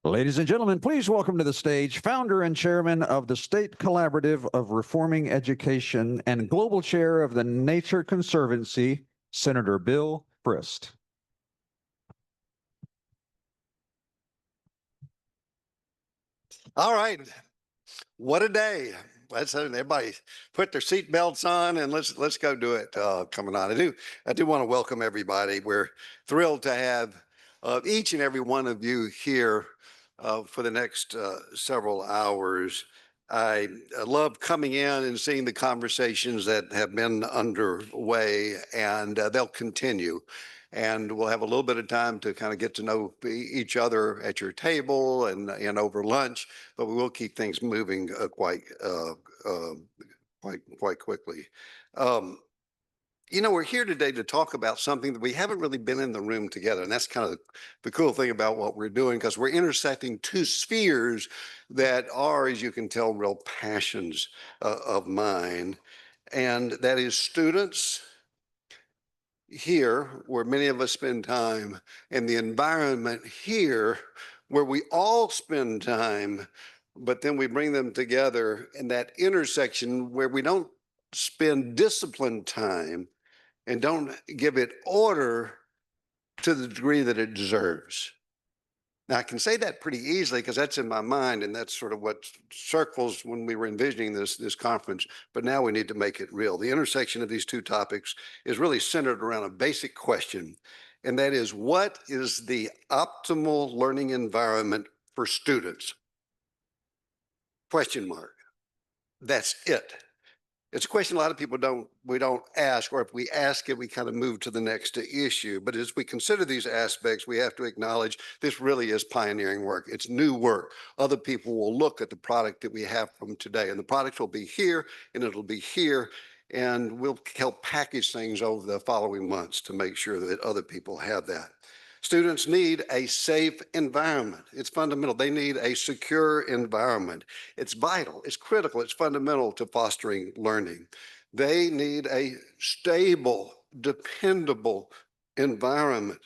Ladies and gentlemen, please welcome to the stage founder and chairman of the State Collaborative of Reforming Education and global chair of the Nature Conservancy, Senator Bill Frist. All right, what a day. Let's everybody put their seat belts on and let's go do it. Coming on, I do want to welcome everybody. We're thrilled to have each and every one of you here for the next several hours. I love coming in and seeing the conversations that have been underway, and they'll continue. And we'll have a little bit of time to kind of get to know each other at your table and over lunch, but we will keep things moving quite quickly. We're here today to talk about something that we haven't really been in the room together. And that's kind of the cool thing about what we're doing, because we're intersecting two spheres that are, as you can tell, real passions of mine. And that is students here, where many of us spend time, and the environment here, where we all spend time, but then we bring them together in that intersection where we don't spend disciplined time and don't give it order to the degree that it deserves. Now, I can say that pretty easily because that's in my mind, and that's sort of what circles when we were envisioning this conference, but now we need to make it real. The intersection of these two topics is really centered around a basic question, and that is, what is the optimal learning environment for students? Question mark. That's it. It's a question a lot of people we don't ask, or if we ask it, we kind of move to the next issue. But as we consider these aspects, we have to acknowledge this really is pioneering work. It's new work. Other people will look at the product that we have from today, and the product will be here, and it'll be here, and we'll help package things over the following months to make sure that other people have that. Students need a safe environment. It's fundamental. They need a secure environment. It's vital, it's critical, it's fundamental to fostering learning. They need a stable, dependable environment.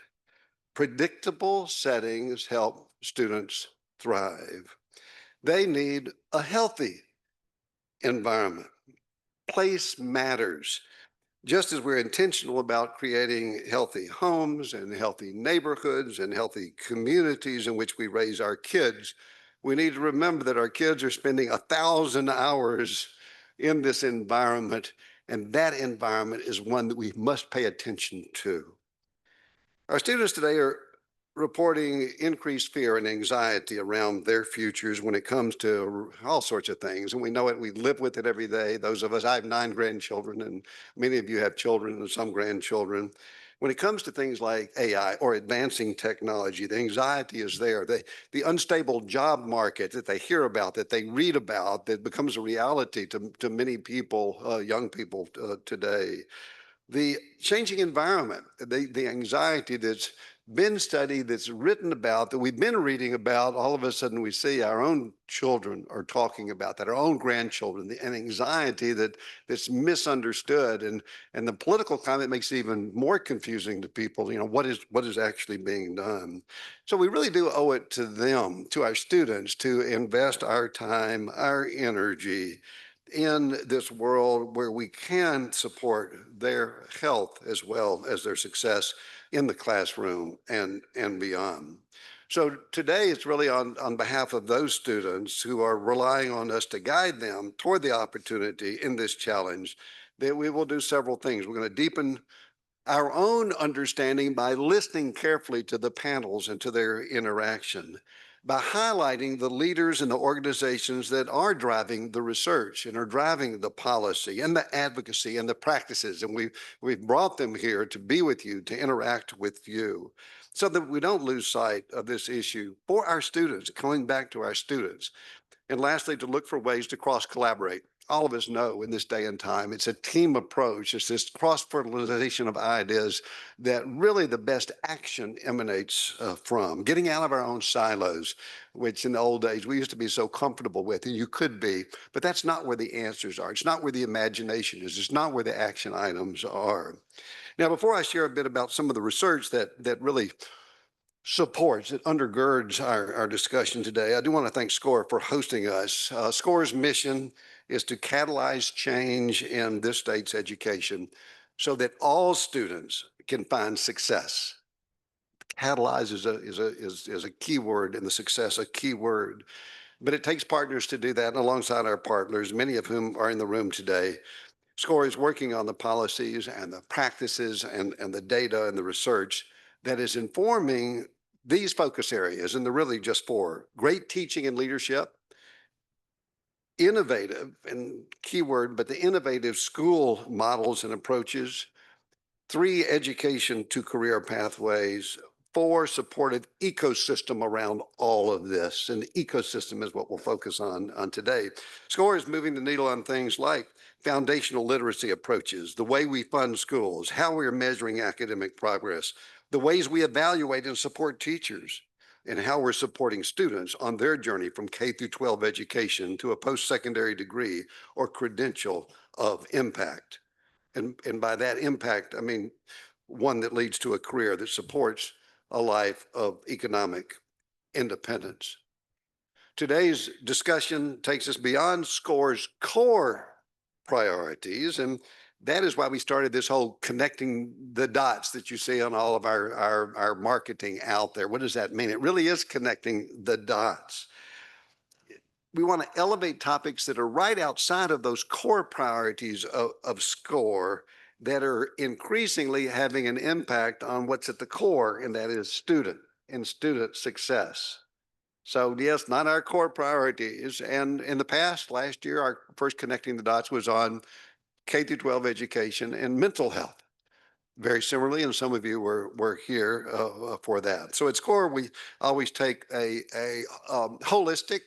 Predictable settings help students thrive. They need a healthy environment. Place matters. Just as we're intentional about creating healthy homes and healthy neighborhoods and healthy communities in which we raise our kids, we need to remember that our kids are spending 1,000 hours in this environment, and that environment is one that we must pay attention to. Our students today are reporting increased fear and anxiety around their futures when it comes to all sorts of things. And we know it, we live with it every day. Those of us, I have 9 grandchildren, and many of you have children and some grandchildren. When it comes to things like AI or advancing technology, the anxiety is there. The unstable job market that they hear about, that they read about, that becomes a reality to many people, young people today. The changing environment, the anxiety that's been studied, that's written about, that we've been reading about, all of a sudden we see our own children are talking about that, our own grandchildren, an anxiety that's misunderstood, and the political climate makes it even more confusing to people, what is actually being done. So we really do owe it to them, to our students, to invest our time, our energy in this world where we can support their health as well as their success in the classroom and beyond. So today it's really on behalf of those students who are relying on us to guide them toward the opportunity in this challenge that we will do several things. We're going to deepen our own understanding by listening carefully to the panels and to their interaction, by highlighting the leaders and the organizations that are driving the research and are driving the policy and the advocacy and the practices. And we've brought them here to be with you, to interact with you, so that we don't lose sight of this issue for our students, coming back to our students. And lastly, to look for ways to cross-collaborate. All of us know in this day and time, it's a team approach. It's this cross-fertilization of ideas that really the best action emanates from. Getting out of our own silos, which in the old days we used to be so comfortable with, and you could be, but that's not where the answers are. It's not where the imagination is. It's not where the action items are. Now, before I share a bit about some of the research that really supports, it undergirds our discussion today. I do want to thank SCORE for hosting us. SCORE's mission is to catalyze change in this state's education so that all students can find success. Catalyze is a key word, and the success a key word. But it takes partners to do that. And alongside our partners, many of whom are in the room today, SCORE is working on the policies and the practices and the data and the research that is informing these focus areas. And they're really just four: great teaching and leadership, innovative, and keyword, but the innovative school models and approaches, 3, education to career pathways, 4, supportive ecosystem around all of this. And the ecosystem is what we'll focus on today. SCORE is moving the needle on things like foundational literacy approaches, the way we fund schools, how we're measuring academic progress, the ways we evaluate and support teachers, and how we're supporting students on their journey from K through 12 education to a post-secondary degree or credential of impact. And by that impact, I mean one that leads to a career that supports a life of economic independence. Today's discussion takes us beyond SCORE's core priorities, and that is why we started this whole connecting the dots that you see on all of our marketing out there. What does that mean? It really is connecting the dots. We want to elevate topics that are right outside of those core priorities of SCORE that are increasingly having an impact on what's at the core, and that is student and student success. So yes, not our core priorities. And in the past, last year, our first connecting the dots was on K through 12 education and mental health. Very similarly, and some of you were here for that. So at SCORE, we always take a holistic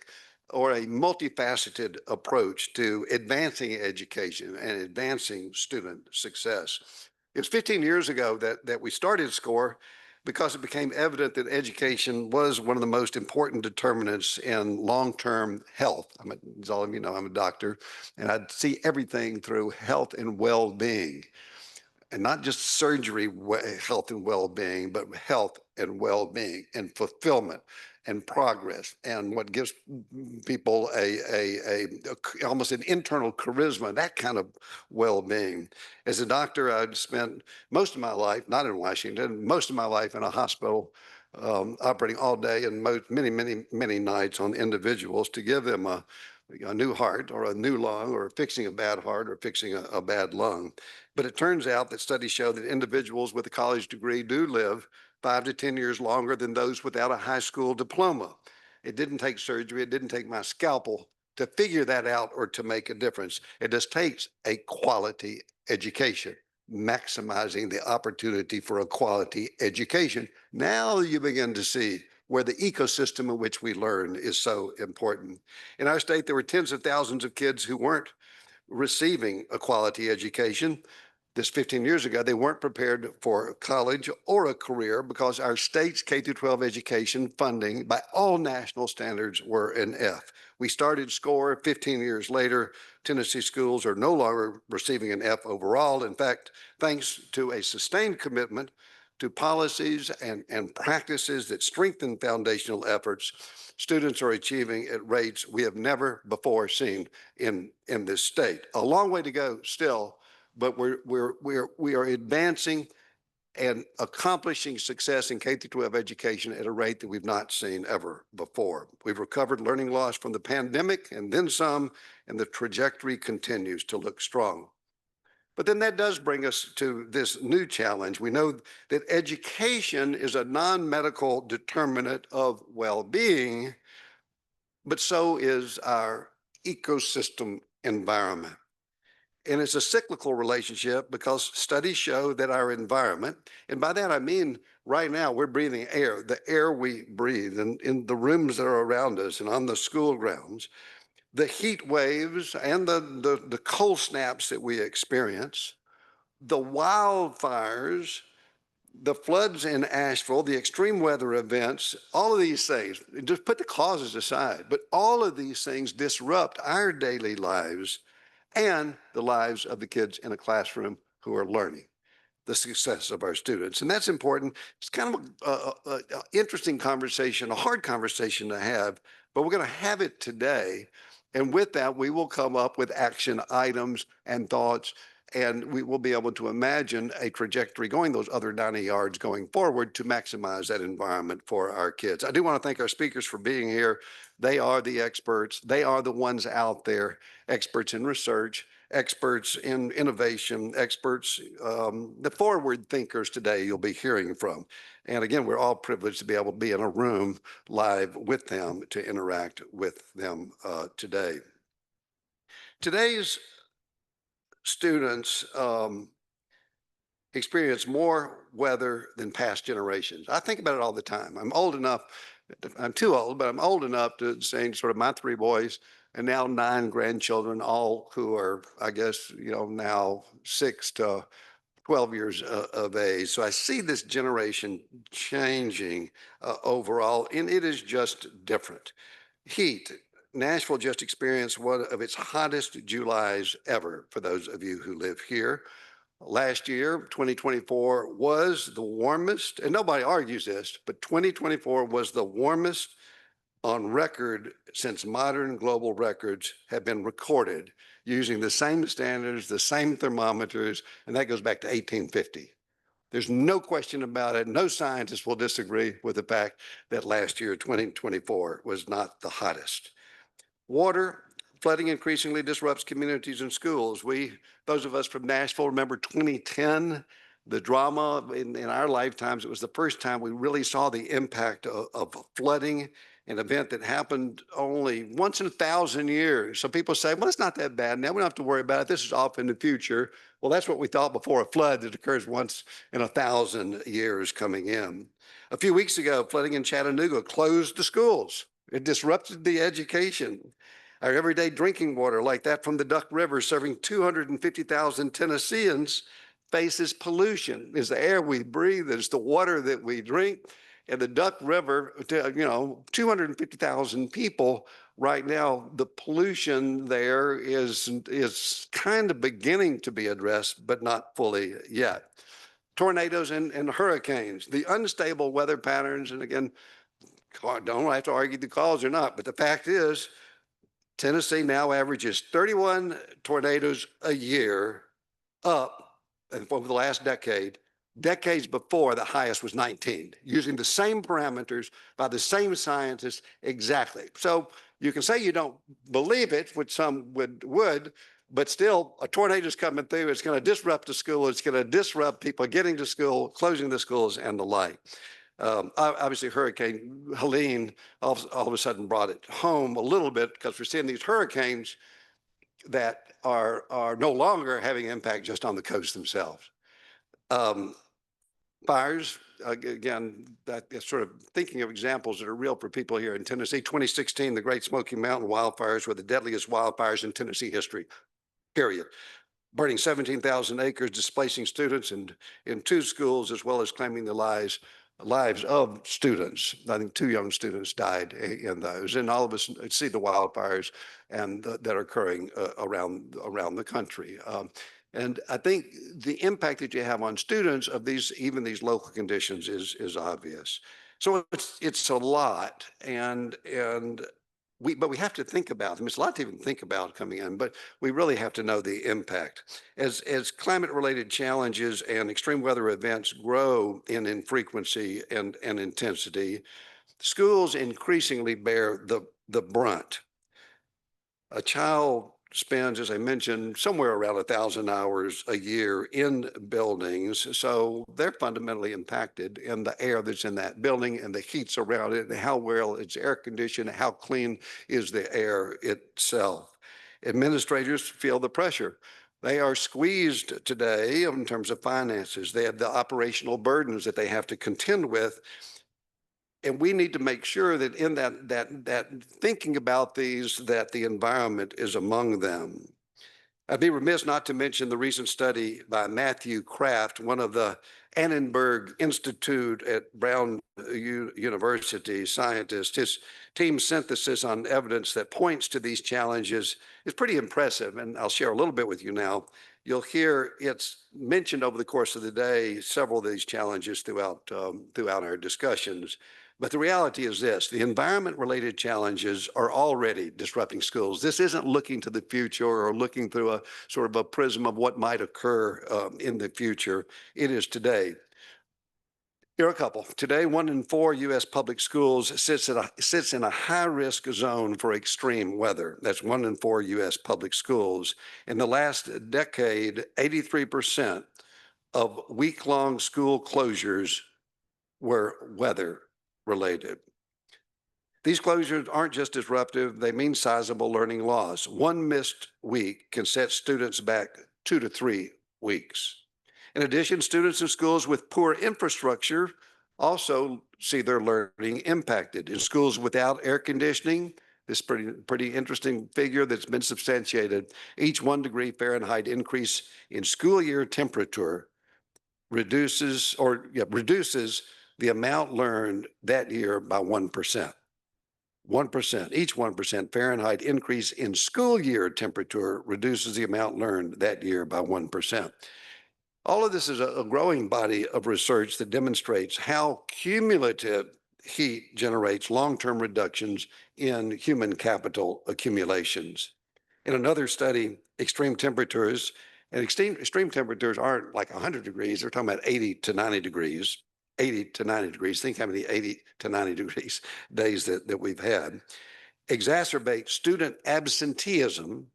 or a multifaceted approach to advancing education and advancing student success. It was 15 years ago that we started SCORE because it became evident that education was one of the most important determinants in long-term health. As all of you know, I'm a doctor, and I see everything through health and well-being. And not just surgery, health and well-being, but health and well-being and fulfillment and progress, and what gives people almost an internal charisma, that kind of well-being. As a doctor, I'd spent most of my life, not in Washington, most of my life in a hospital, operating all day and many nights on individuals to give them a new heart or a new lung, or fixing a bad heart or fixing a bad lung. But it turns out that studies show that individuals with a college degree do live 5 to 10 years longer than those without a high school diploma. It didn't take surgery. It didn't take my scalpel to figure that out or to make a difference. It just takes a quality education, maximizing the opportunity for a quality education. Now you begin to see where the ecosystem in which we learn is so important. In our state, there were tens of thousands of kids who weren't receiving a quality education. This 15 years ago, they weren't prepared for college or a career because our state's K through 12 education funding by all national standards were an F. We started SCORE 15 years later. Tennessee schools are no longer receiving an F overall. In fact, thanks to a sustained commitment to policies and practices that strengthen foundational efforts, students are achieving at rates we have never before seen in this state. A long way to go still, but we are advancing and accomplishing success in K through 12 education at a rate that we've not seen ever before. We've recovered learning loss from the pandemic and then some, and the trajectory continues to look strong. But then that does bring us to this new challenge. We know that education is a non-medical determinant of well-being, but so is our ecosystem environment. And it's a cyclical relationship because studies show that our environment, and by that I mean right now we're breathing air, the air we breathe in the rooms that are around us and on the school grounds, the heat waves and the cold snaps that we experience, the wildfires, the floods in Asheville, the extreme weather events, all of these things, just put the causes aside, but all of these things disrupt our daily lives and the lives of the kids in a classroom who are learning. the success of our students. And that's important. It's kind of an interesting conversation, a hard conversation to have, but we're going to have it today. And with that, we will come up with action items and thoughts, and we will be able to imagine a trajectory going those other 90 yards going forward to maximize that environment for our kids. I do want to thank our speakers for being here. They are the experts. They are the ones out there, experts in research, experts in innovation, experts, the forward thinkers today you'll be hearing from. And again, we're all privileged to be able to be in a room live with them to interact with them today. Today's students experience more weather than past generations. I think about it all the time. I'm old enough, I'm too old, but I'm old enough to say sort of my 3 boys and now 9 grandchildren, all who are, I guess, now 6 to 12 years of age. So I see this generation changing overall, and it is just different. Heat. Nashville just experienced one of its hottest Julys ever for those of you who live here. Last year, 2024, was the warmest, and nobody argues this, but 2024 was the warmest on record since modern global records have been recorded using the same standards, the same thermometers, and that goes back to 1850. There's no question about it. No scientist will disagree with the fact that last year, 2024, was not the hottest. Water. Flooding increasingly disrupts communities and schools. Those of us from Nashville, remember 2010, the drama in our lifetimes. It was the first time we really saw the impact of flooding, an event that happened only once in 1,000 years. So people say, well, it's not that bad. Now we don't have to worry about it. This is off in the future. Well, that's what we thought before a flood that occurs once in 1,000 years coming in. A few weeks ago, flooding in Chattanooga closed the schools. It disrupted the education. Our everyday drinking water, like that from the Duck River, serving 250,000 Tennesseans, faces pollution. It's the air we breathe, it's the water that we drink. And the Duck River, 250,000 people right now, the pollution there is kind of beginning to be addressed, but not fully yet. Tornadoes and hurricanes, the unstable weather patterns, and again, don't have to argue the cause or not, but the fact is, Tennessee now averages 31 tornadoes a year, up over the last decade. Decades before, the highest was 19, using the same parameters by the same scientists exactly. So you can say you don't believe it, which some would, but still a tornado is coming through. It's going to disrupt the school. It's going to disrupt people getting to school, closing the schools, and the like. Obviously, Hurricane Helene all of a sudden brought it home a little bit because we're seeing these hurricanes that are no longer having impact just on the coast themselves. Fires, again, that is sort of thinking of examples that are real for people here in Tennessee. 2016, the Great Smoky Mountain wildfires were the deadliest wildfires in Tennessee history, period. Burning 17,000 acres, displacing students in 2 schools, as well as claiming the lives of students. I think 2 young students died in those. And all of us see the wildfires and that are occurring around the country. And I think the impact that you have on students of even these local conditions is obvious. So it's a lot, but we have to think about them. It's a lot to even think about coming in, but we really have to know the impact. As climate-related challenges and extreme weather events grow in frequency and intensity, schools increasingly bear the brunt. A child spends, as I mentioned, somewhere around 1,000 hours a year in buildings. So they're fundamentally impacted in the air that's in that building and the heats around it and how well it's air conditioned, how clean is the air itself. Administrators feel the pressure. They are squeezed today in terms of finances. They have the operational burdens that they have to contend with. And we need to make sure that in that thinking about these, that the environment is among them. I'd be remiss not to mention the recent study by Matthew Kraft, one of the Annenberg Institute at Brown University scientists. His team's synthesis on evidence that points to these challenges is pretty impressive, and I'll share a little bit with you now. you'll hear it's mentioned over the course of the day, several of these challenges throughout our discussions. But the reality is this: the environment-related challenges are already disrupting schools. This isn't looking to the future or looking through a sort of a prism of what might occur in the future. It is today. Here are a couple. Today, 1 in 4 U.S. public schools sits in a high-risk zone for extreme weather. That's 1 in 4 U.S. public schools. In the last decade, 83% of week-long school closures were weather-related. These closures aren't just disruptive, they mean sizable learning loss. One missed week can set students back 2 to 3 weeks. In addition, students in schools with poor infrastructure also see their learning impacted. In schools without air conditioning, this pretty interesting figure that's been substantiated, each 1 degree Fahrenheit increase in school year temperature reduces the amount learned that year by 1%. 1%, each 1% Fahrenheit increase in school year temperature reduces the amount learned that year by 1%. All of this is a growing body of research that demonstrates how cumulative heat generates long-term reductions in human capital accumulations. In another study, extreme temperatures aren't like 100 degrees, they're talking about 80 to 90 degrees. 80 to 90 degrees. Think how many 80 to 90 degrees days that we've had. Exacerbate student absenteeism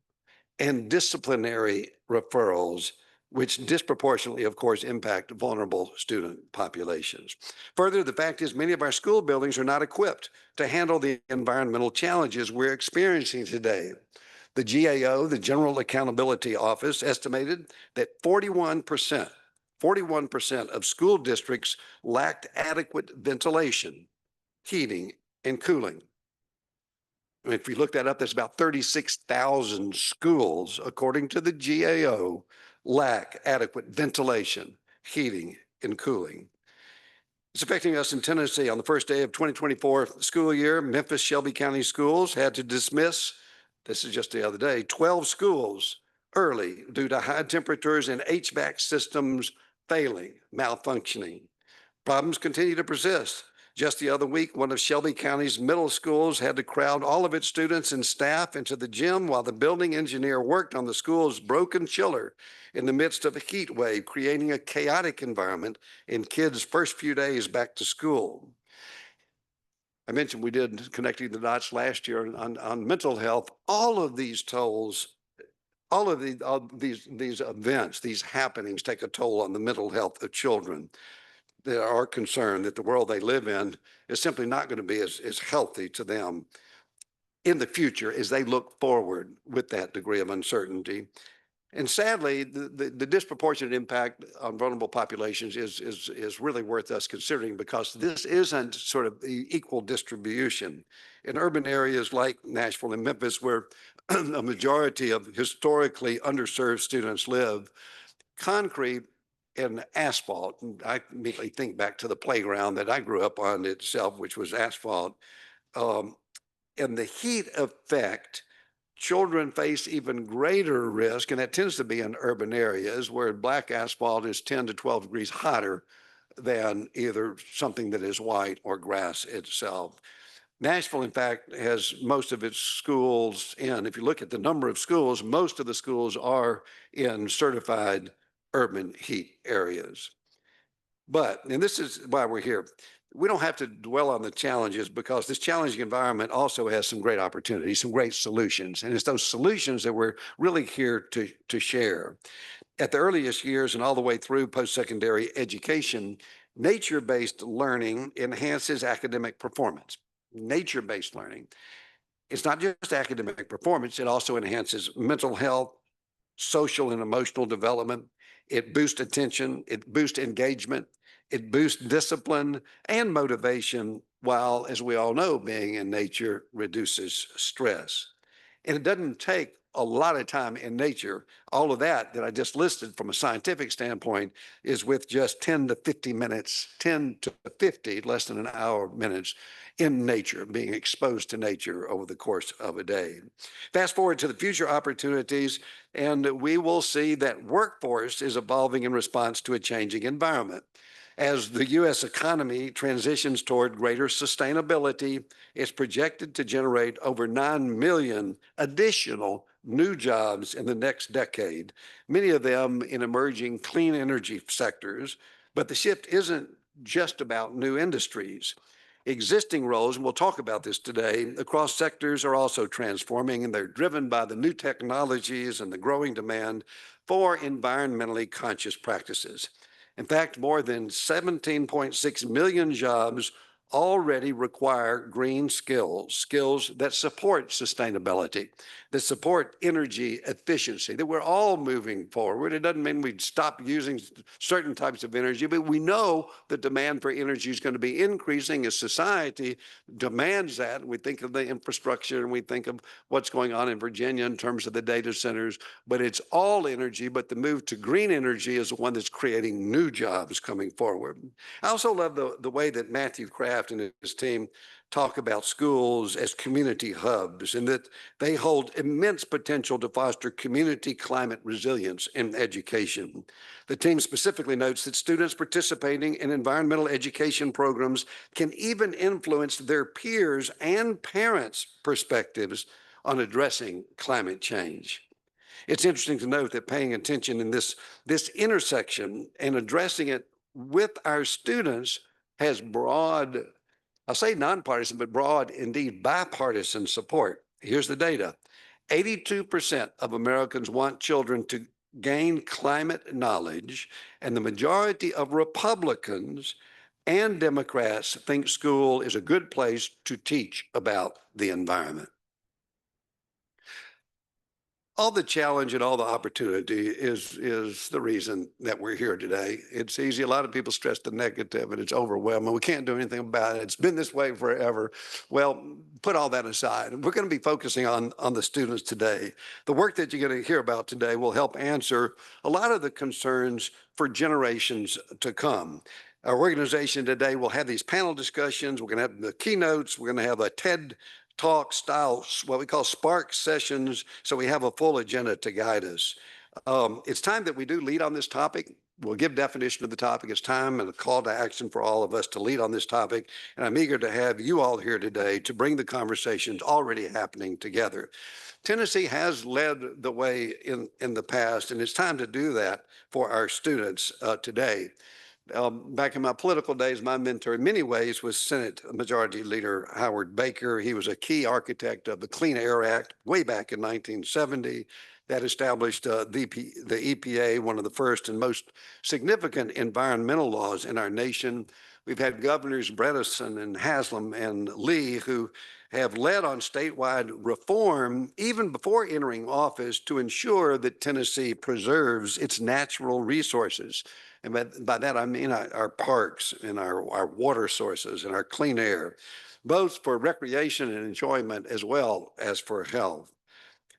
and disciplinary referrals, which disproportionately, of course, impact vulnerable student populations. Further, the fact is many of our school buildings are not equipped to handle the environmental challenges we're experiencing today. The GAO, the General Accountability Office, estimated that 41% of school districts lacked adequate ventilation, heating, and cooling. If you look that up, that's about 36,000 schools, according to the GAO, lack adequate ventilation, heating, and cooling. It's affecting us in Tennessee. On the first day of 2024 school year, Memphis Shelby County Schools had to dismiss, this is just the other day, 12 schools early due to high temperatures and HVAC systems failing, malfunctioning. Problems continue to persist. Just the other week, one of Shelby County's middle schools had to crowd all of its students and staff into the gym while the building engineer worked on the school's broken chiller in the midst of a heat wave, creating a chaotic environment in kids' first few days back to school. I mentioned we did Connecting the Dots last year on mental health. All of these tolls, all of these events, these happenings take a toll on the mental health of children. They are concerned that the world they live in is simply not going to be as healthy to them in the future as they look forward with that degree of uncertainty. And sadly, the disproportionate impact on vulnerable populations is really worth us considering, because this isn't sort of the equal distribution. In urban areas like Nashville and Memphis, where a majority of historically underserved students live, concrete and asphalt, and I immediately think back to the playground that I grew up on itself, which was asphalt, and the heat effect, children face even greater risk, and that tends to be in urban areas where black asphalt is 10 to 12 degrees hotter than either something that is white or grass itself. Nashville, in fact, has most of its schools in, if you look at the number of schools, most of the schools are in certified urban heat areas. But, and this is why we're here, we don't have to dwell on the challenges, because this challenging environment also has some great opportunities, some great solutions. And it's those solutions that we're really here to share. At the earliest years and all the way through post-secondary education, nature-based learning enhances academic performance. Nature-based learning. It's not just academic performance, it also enhances mental health, social and emotional development. It boosts attention, it boosts engagement, it boosts discipline and motivation, while, as we all know, being in nature reduces stress. And it doesn't take a lot of time in nature. All of that I just listed from a scientific standpoint is with just 10 to 50 minutes, 10 to 50, less than an hour minutes in nature, being exposed to nature over the course of a day. Fast forward to the future opportunities, and we will see that workforce is evolving in response to a changing environment. As the U.S. economy transitions toward greater sustainability, it's projected to generate over 9 million additional new jobs in the next decade, many of them in emerging clean energy sectors. But the shift isn't just about new industries. Existing roles, and we'll talk about this today, across sectors are also transforming, and they're driven by the new technologies and the growing demand for environmentally conscious practices. In fact, more than 17.6 million jobs already require green skills, skills that support sustainability, that support energy efficiency, that we're all moving forward. It doesn't mean we'd stop using certain types of energy, but we know the demand for energy is going to be increasing as society demands that. We think of the infrastructure and we think of what's going on in Virginia in terms of the data centers, but it's all energy. But the move to green energy is the one that's creating new jobs coming forward. I also love the way that Matthew Kraft and his team talk about schools as community hubs, and that they hold immense potential to foster community climate resilience in education. The team specifically notes that students participating in environmental education programs can even influence their peers and parents' perspectives on addressing climate change. It's interesting to note that paying attention in this intersection and addressing it with our students has broad, I'll say nonpartisan, but broad, indeed bipartisan support. Here's the data. 82% of Americans want children to gain climate knowledge, and the majority of Republicans and Democrats think school is a good place to teach about the environment. All the challenge and all the opportunity is the reason that we're here today. It's easy. A lot of people stress the negative and it's overwhelming. We can't do anything about it. It's been this way forever. Well, put all that aside. We're going to be focusing on the students today. The work that you're going to hear about today will help answer a lot of the concerns for generations to come. Our organization today will have these panel discussions. We're going to have the keynotes. We're going to have a TED Talk style, what we call Spark sessions, so we have a full agenda to guide us. It's time that we do lead on this topic. We'll give definition of the topic. It's time and a call to action for all of us to lead on this topic. And I'm eager to have you all here today to bring the conversations already happening together. Tennessee has led the way in the past, and it's time to do that for our students today. Back in my political days, my mentor in many ways was Senate Majority Leader Howard Baker. He was a key architect of the Clean Air Act way back in 1970 that established the EPA, one of the first and most significant environmental laws in our nation. We've had Governors Bredesen and Haslam and Lee who have led on statewide reform even before entering office to ensure that Tennessee preserves its natural resources. And by that, I mean our parks and our water sources and our clean air, both for recreation and enjoyment as well as for health.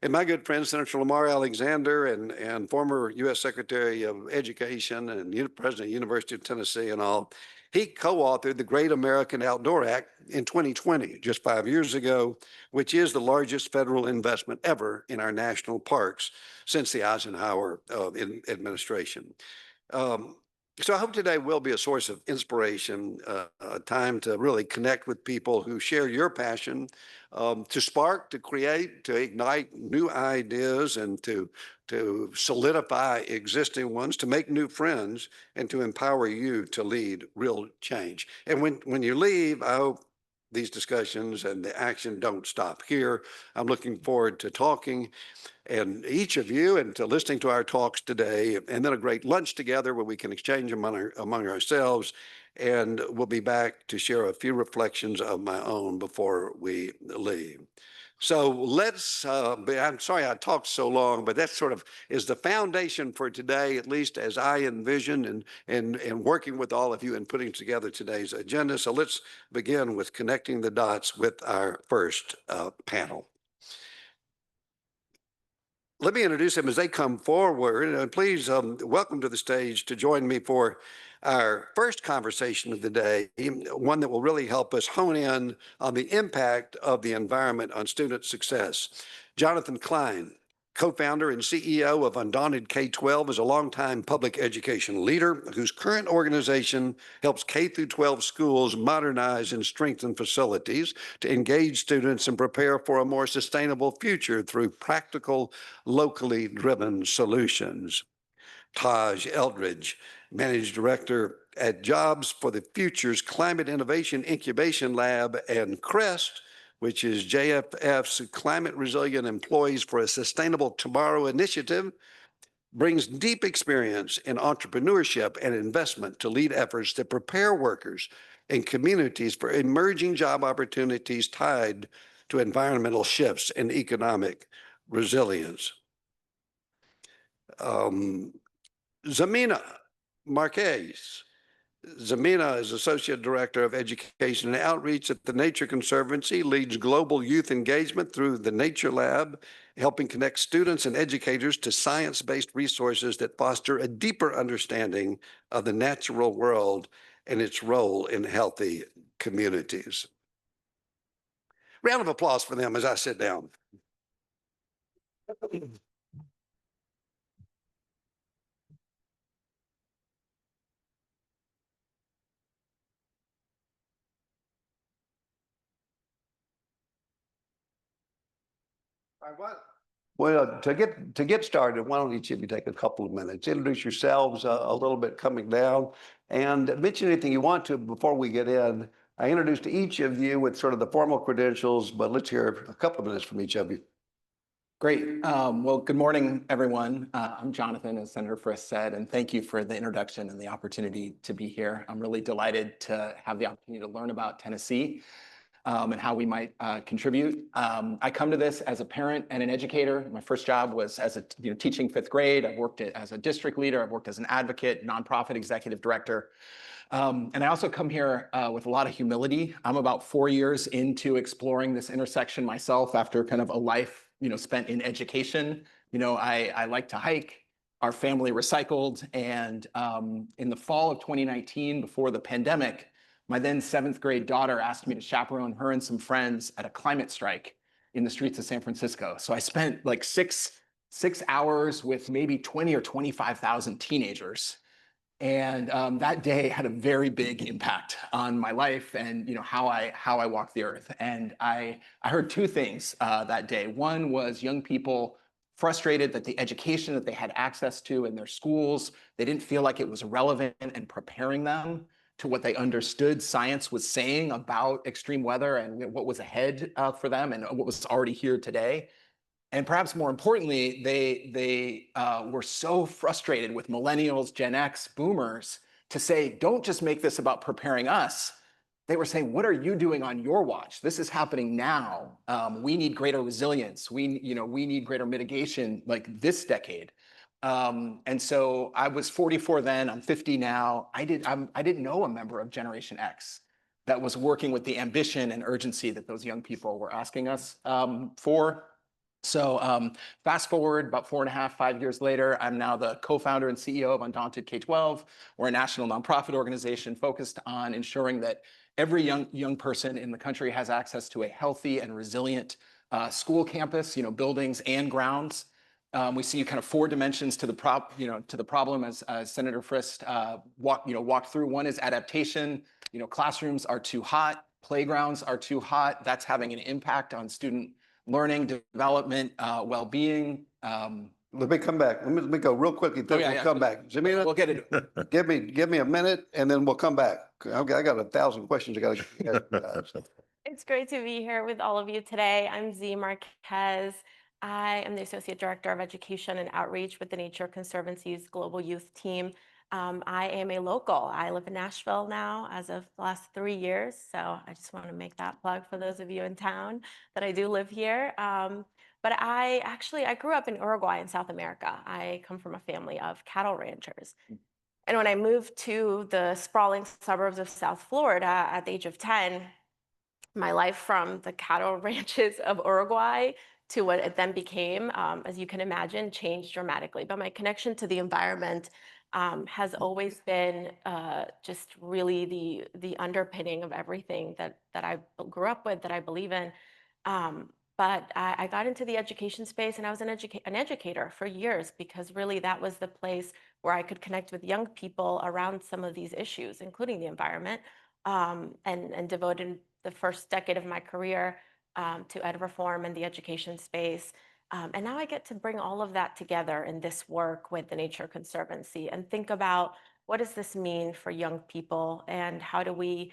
And my good friend, Senator Lamar Alexander, and former U.S. Secretary of Education and President of the University of Tennessee and all, he co-authored the Great American Outdoor Act in 2020, just 5 years ago, which is the largest federal investment ever in our national parks since the Eisenhower administration. So I hope today will be a source of inspiration, a time to really connect with people who share your passion, to spark, to create, to ignite new ideas, and to solidify existing ones, to make new friends, and to empower you to lead real change. And when you leave, I hope these discussions and the action don't stop here. I'm looking forward to talking and each of you and to listening to our talks today, and then a great lunch together where we can exchange among ourselves. And we'll be back to share a few reflections of my own before we leave. So let's, I'm sorry I talked so long, but that sort of is the foundation for today, at least as I envision and working with all of you and putting together today's agenda. So let's begin with connecting the dots with our first panel. Let me introduce them as they come forward. And please welcome to the stage to join me for our first conversation of the day, one that will really help us hone in on the impact of the environment on student success. Jonathan Klein, co-founder and CEO of Undaunted K-12, is a longtime public education leader whose current organization helps K through 12 schools modernize and strengthen facilities to engage students and prepare for a more sustainable future through practical, locally driven solutions. Taj Eldridge, Managing Director at Jobs for the Future's Climate Innovation Incubation Lab, and CREST, which is JFF's Climate Resilient Employees for a Sustainable Tomorrow initiative, brings deep experience in entrepreneurship and investment to lead efforts that prepare workers and communities for emerging job opportunities tied to environmental shifts and economic resilience. Ximena Marquez. Ximena is Associate Director of Education and Outreach at the Nature Conservancy, leads global youth engagement through the Nature Lab, helping connect students and educators to science-based resources that foster a deeper understanding of the natural world and its role in healthy communities. Round of applause for them as I sit down. Well, to get started, why don't each of you take a couple of minutes, introduce yourselves a little bit coming down, and mention anything you want to before we get in. I introduced each of you with sort of the formal credentials, but let's hear a couple of minutes from each of you. Great. Well, good morning, everyone. I'm Jonathan, as Senator Frist said, and thank you for the introduction and the opportunity to be here. I'm really delighted to have the opportunity to learn about Tennessee and how we might contribute. I come to this as a parent and an educator. My first job was as teaching fifth grade. I've worked as a district leader. I've worked as an advocate, nonprofit executive director. And I also come here with a lot of humility. I'm about 4 years into exploring this intersection myself after kind of a life spent in education. I like to hike. Our family recycled. And in the fall of 2019, before the pandemic, my then 7th grade daughter asked me to chaperone her and some friends at a climate strike in the streets of San Francisco. So I spent like six hours with maybe 20 or 25,000 teenagers. And that day had a very big impact on my life and how I walk the earth. And I heard two things that day. One was young people frustrated that the education that they had access to in their schools, they didn't feel like it was relevant and preparing them to what they understood science was saying about extreme weather and what was ahead for them and what was already here today. And perhaps more importantly, they were so frustrated with millennials, Gen X, boomers to say, don't just make this about preparing us. They were saying, what are you doing on your watch? This is happening now. We need greater resilience. We need greater mitigation like this decade. And so I was 44 then, I'm 50 now. I didn't know a member of Generation X that was working with the ambition and urgency that those young people were asking us for. So fast forward about 4.5, 5 years later, I'm now the co-founder and CEO of Undaunted K-12. We're a national nonprofit organization focused on ensuring that every young person in the country has access to a healthy and resilient school campus, buildings and grounds. We see kind of 4 dimensions to the problem as Senator Frist walked through. One is adaptation. Classrooms are too hot, playgrounds are too hot. That's having an impact on student learning, development, well-being. Let me come back. Let me go real quickly. We'll come back. Ximena, we'll get it. give me a minute, and then we'll come back. I got 1,000 questions I got to get. It's great to be here with all of you today. I'm Z Marquez. I am the Associate Director of Education and Outreach with the Nature Conservancy's Global Youth Team. I am a local. I live in Nashville now as of the last 3 years. So I just want to make that plug for those of you in town that I do live here. But I grew up in Uruguay in South America. I come from a family of cattle ranchers. And when I moved to the sprawling suburbs of South Florida at the age of 10, my life from the cattle ranches of Uruguay to what it then became, as you can imagine, changed dramatically. But my connection to the environment has always been just really the underpinning of everything that I grew up with, that I believe in. But I got into the education space, and I was an educator for years, because really that was the place where I could connect with young people around some of these issues, including the environment, and devoted the first decade of my career to ed reform and the education space. And now I get to bring all of that together in this work with the Nature Conservancy and think about, what does this mean for young people, and how do we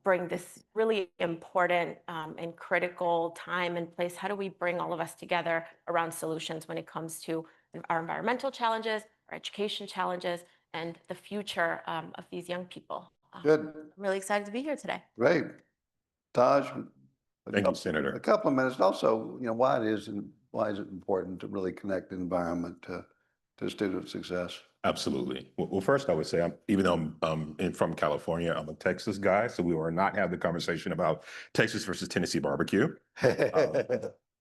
bring this really important and critical time and place? How do we bring all of us together around solutions when it comes to our environmental challenges, our education challenges, and the future of these young people? Good. I'm really excited to be here today. Great. Taj? Thank you, Senator. A couple of minutes. Also, why is it important to really connect the environment to student success? Absolutely. Well, first I would say, even though I'm from California, I'm a Texas guy, so we will not have the conversation about Texas versus Tennessee barbecue.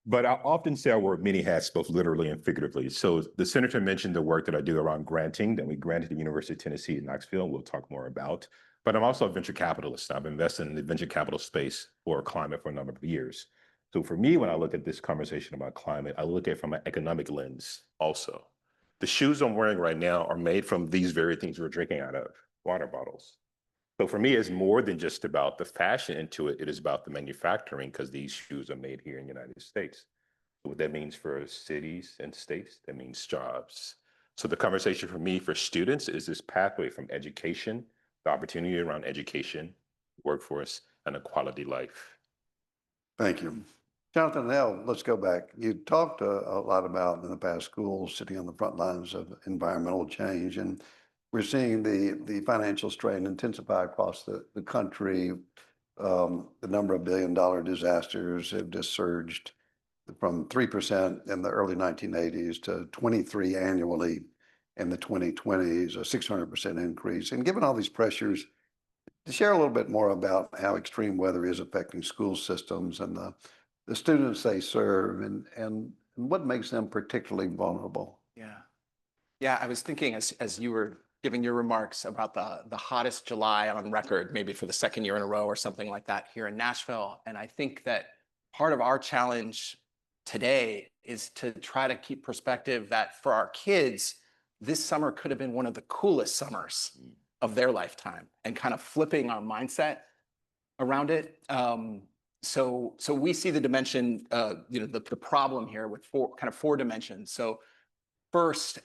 But I often say I wear many hats, both literally and figuratively. So the senator mentioned the work that I do around granting that we granted the University of Tennessee in Knoxville. We'll talk more about. But I'm also a venture capitalist. I've invested in the venture capital space for climate for a number of years. So for me, when I look at this conversation about climate, I look at it from an economic lens also. The shoes I'm wearing right now are made from these very things we're drinking out of, water bottles. So for me, it's more than just about the fashion into it. It is about the manufacturing, because these shoes are made here in the United States. So what that means for cities and states, that means jobs. So the conversation for me, for students, is this pathway from education, the opportunity around education, workforce, and a quality life. Thank you. Jonathan, now let's go back. You talked a lot about, in the past, schools sitting on the front lines of environmental change, and we're seeing the financial strain intensify across the country. The number of billion-dollar disasters have just surged from 3% in the early 1980s to 23 annually in the 2020s, a 600% increase. And given all these pressures, to share a little bit more about how extreme weather is affecting school systems and the students they serve, and what makes them particularly vulnerable. Yeah, I was thinking as you were giving your remarks about the hottest July on record, maybe for the second year in a row or something like that here in Nashville. And I think that part of our challenge today is to try to keep perspective that for our kids, this summer could have been one of the coolest summers of their lifetime, and kind of flipping our mindset around it. So we see the dimension, the problem here with four dimensions. So first,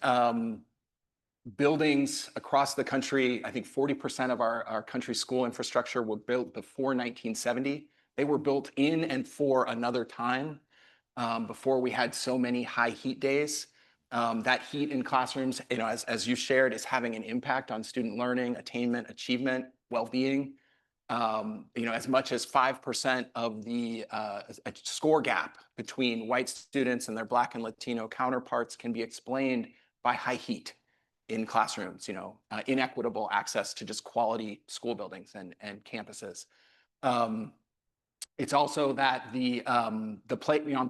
buildings across the country, I think 40% of our country's school infrastructure were built before 1970. They were built in and for another time, before we had so many high heat days. That heat in classrooms, as you shared, is having an impact on student learning, attainment, achievement, well-being. As much as 5% of the score gap between white students and their Black and Latino counterparts can be explained by high heat in classrooms, inequitable access to just quality school buildings and campuses. It's also that on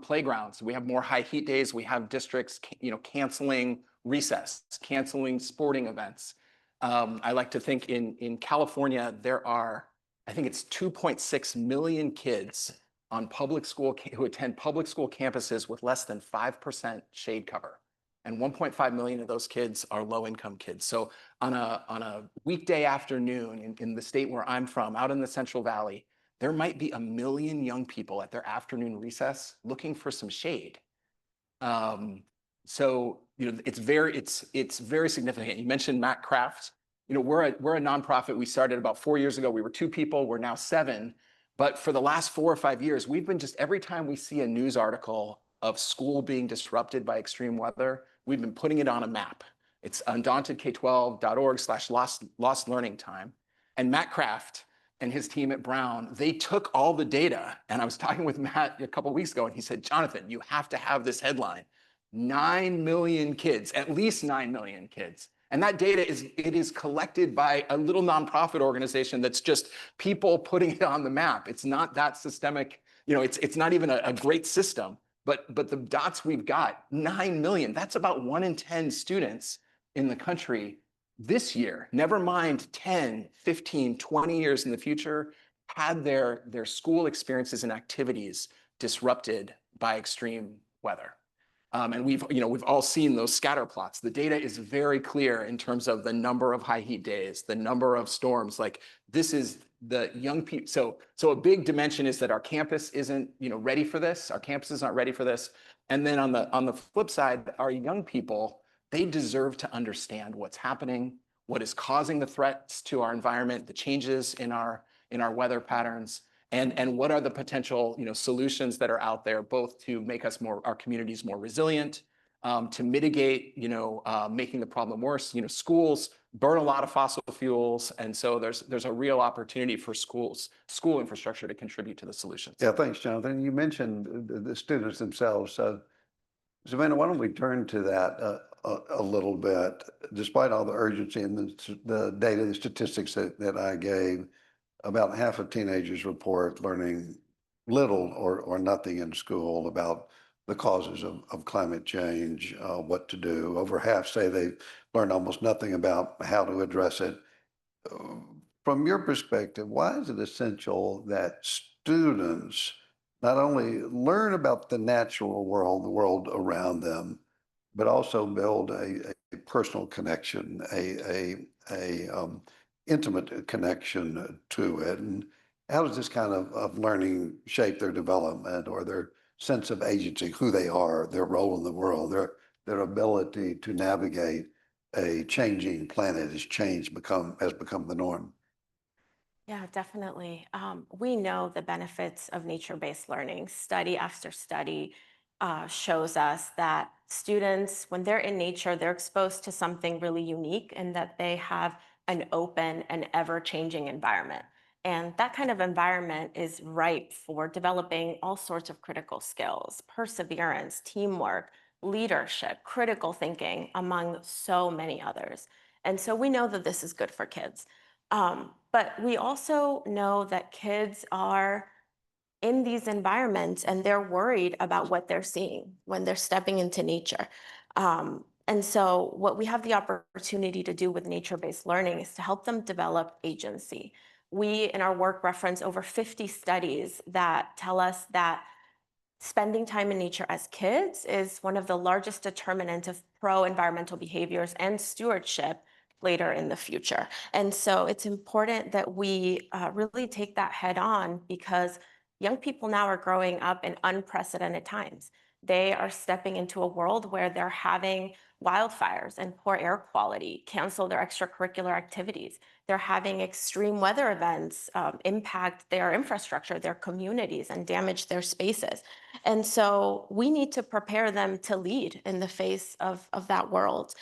playgrounds, we have more high heat days. We have districts, canceling recess, canceling sporting events. I like to think in California, there are, I think it's 2.6 million kids on who attend public school campuses with less than 5% shade cover. And 1.5 million of those kids are low-income kids. So on a weekday afternoon in the state where I'm from, out in the Central Valley, there might be 1 million young people at their afternoon recess looking for some shade. So it's very significant. You mentioned Matt Craft. We're a nonprofit. We started about 4 years ago. We were 2 people. We're now 7. But for the last 4 or 5 years, we've been every time we see a news article of school being disrupted by extreme weather, we've been putting it on a map. It's undauntedk12.org/lost learning time. And Matt Craft and his team at Brown, they took all the data. And I was talking with Matt a couple of weeks ago, and he said, Jonathan, you have to have this headline. 9 million kids, at least 9 million kids. And that data is collected by a little nonprofit organization that's just people putting it on the map. It's not that systemic, it's not even a great system, But the dots we've got, 9 million, that's about 1 in 10 students in the country this year, never mind 10, 15, 20 years in the future, had their school experiences and activities disrupted by extreme weather. And we've all seen those scatter plots. The data is very clear in terms of the number of high heat days, the number of storms. Like this is the young people. So a big dimension is that our campus isn't ready for this. Our campuses aren't ready for this. And then on the flip side, our young people, they deserve to understand what's happening, what is causing the threats to our environment, the changes in our weather patterns. And what are the potential solutions that are out there, both to make us our communities more resilient, to mitigate making the problem worse. Schools burn a lot of fossil fuels, and so there's a real opportunity for school infrastructure to contribute to the solutions. Yeah, thanks, Jonathan. You mentioned the students themselves. So, Ximena, why don't we turn to that a little bit? Despite all the urgency and the data, the statistics that I gave, about half of teenagers report learning little or nothing in school about the causes of climate change, what to do. Over half say they learned almost nothing about how to address it. From your perspective, why is it essential that students not only learn about the natural world, the world around them, but also build a personal connection, a intimate connection to it? And how does this kind of learning shape their development or their sense of agency, who they are, their role in the world, their ability to navigate a changing planet has become the norm? Yeah, definitely. We know the benefits of nature-based learning. Study after study shows us that students, when they're in nature, they're exposed to something really unique and that they have an open and ever-changing environment. And that kind of environment is ripe for developing all sorts of critical skills, perseverance, teamwork, leadership, critical thinking, among so many others. And so we know that this is good for kids. But we also know that kids are in these environments and they're worried about what they're seeing when they're stepping into nature. And so what we have the opportunity to do with nature-based learning is to help them develop agency. We, in our work, reference over 50 studies that tell us that spending time in nature as kids is one of the largest determinants of pro-environmental behaviors and stewardship later in the future. And so it's important that we really take that head on, because young people now are growing up in unprecedented times. They are stepping into a world where they're having wildfires and poor air quality cancel their extracurricular activities. They're having extreme weather events impact their infrastructure, their communities, and damage their spaces. And so we need to prepare them to lead in the face of that world.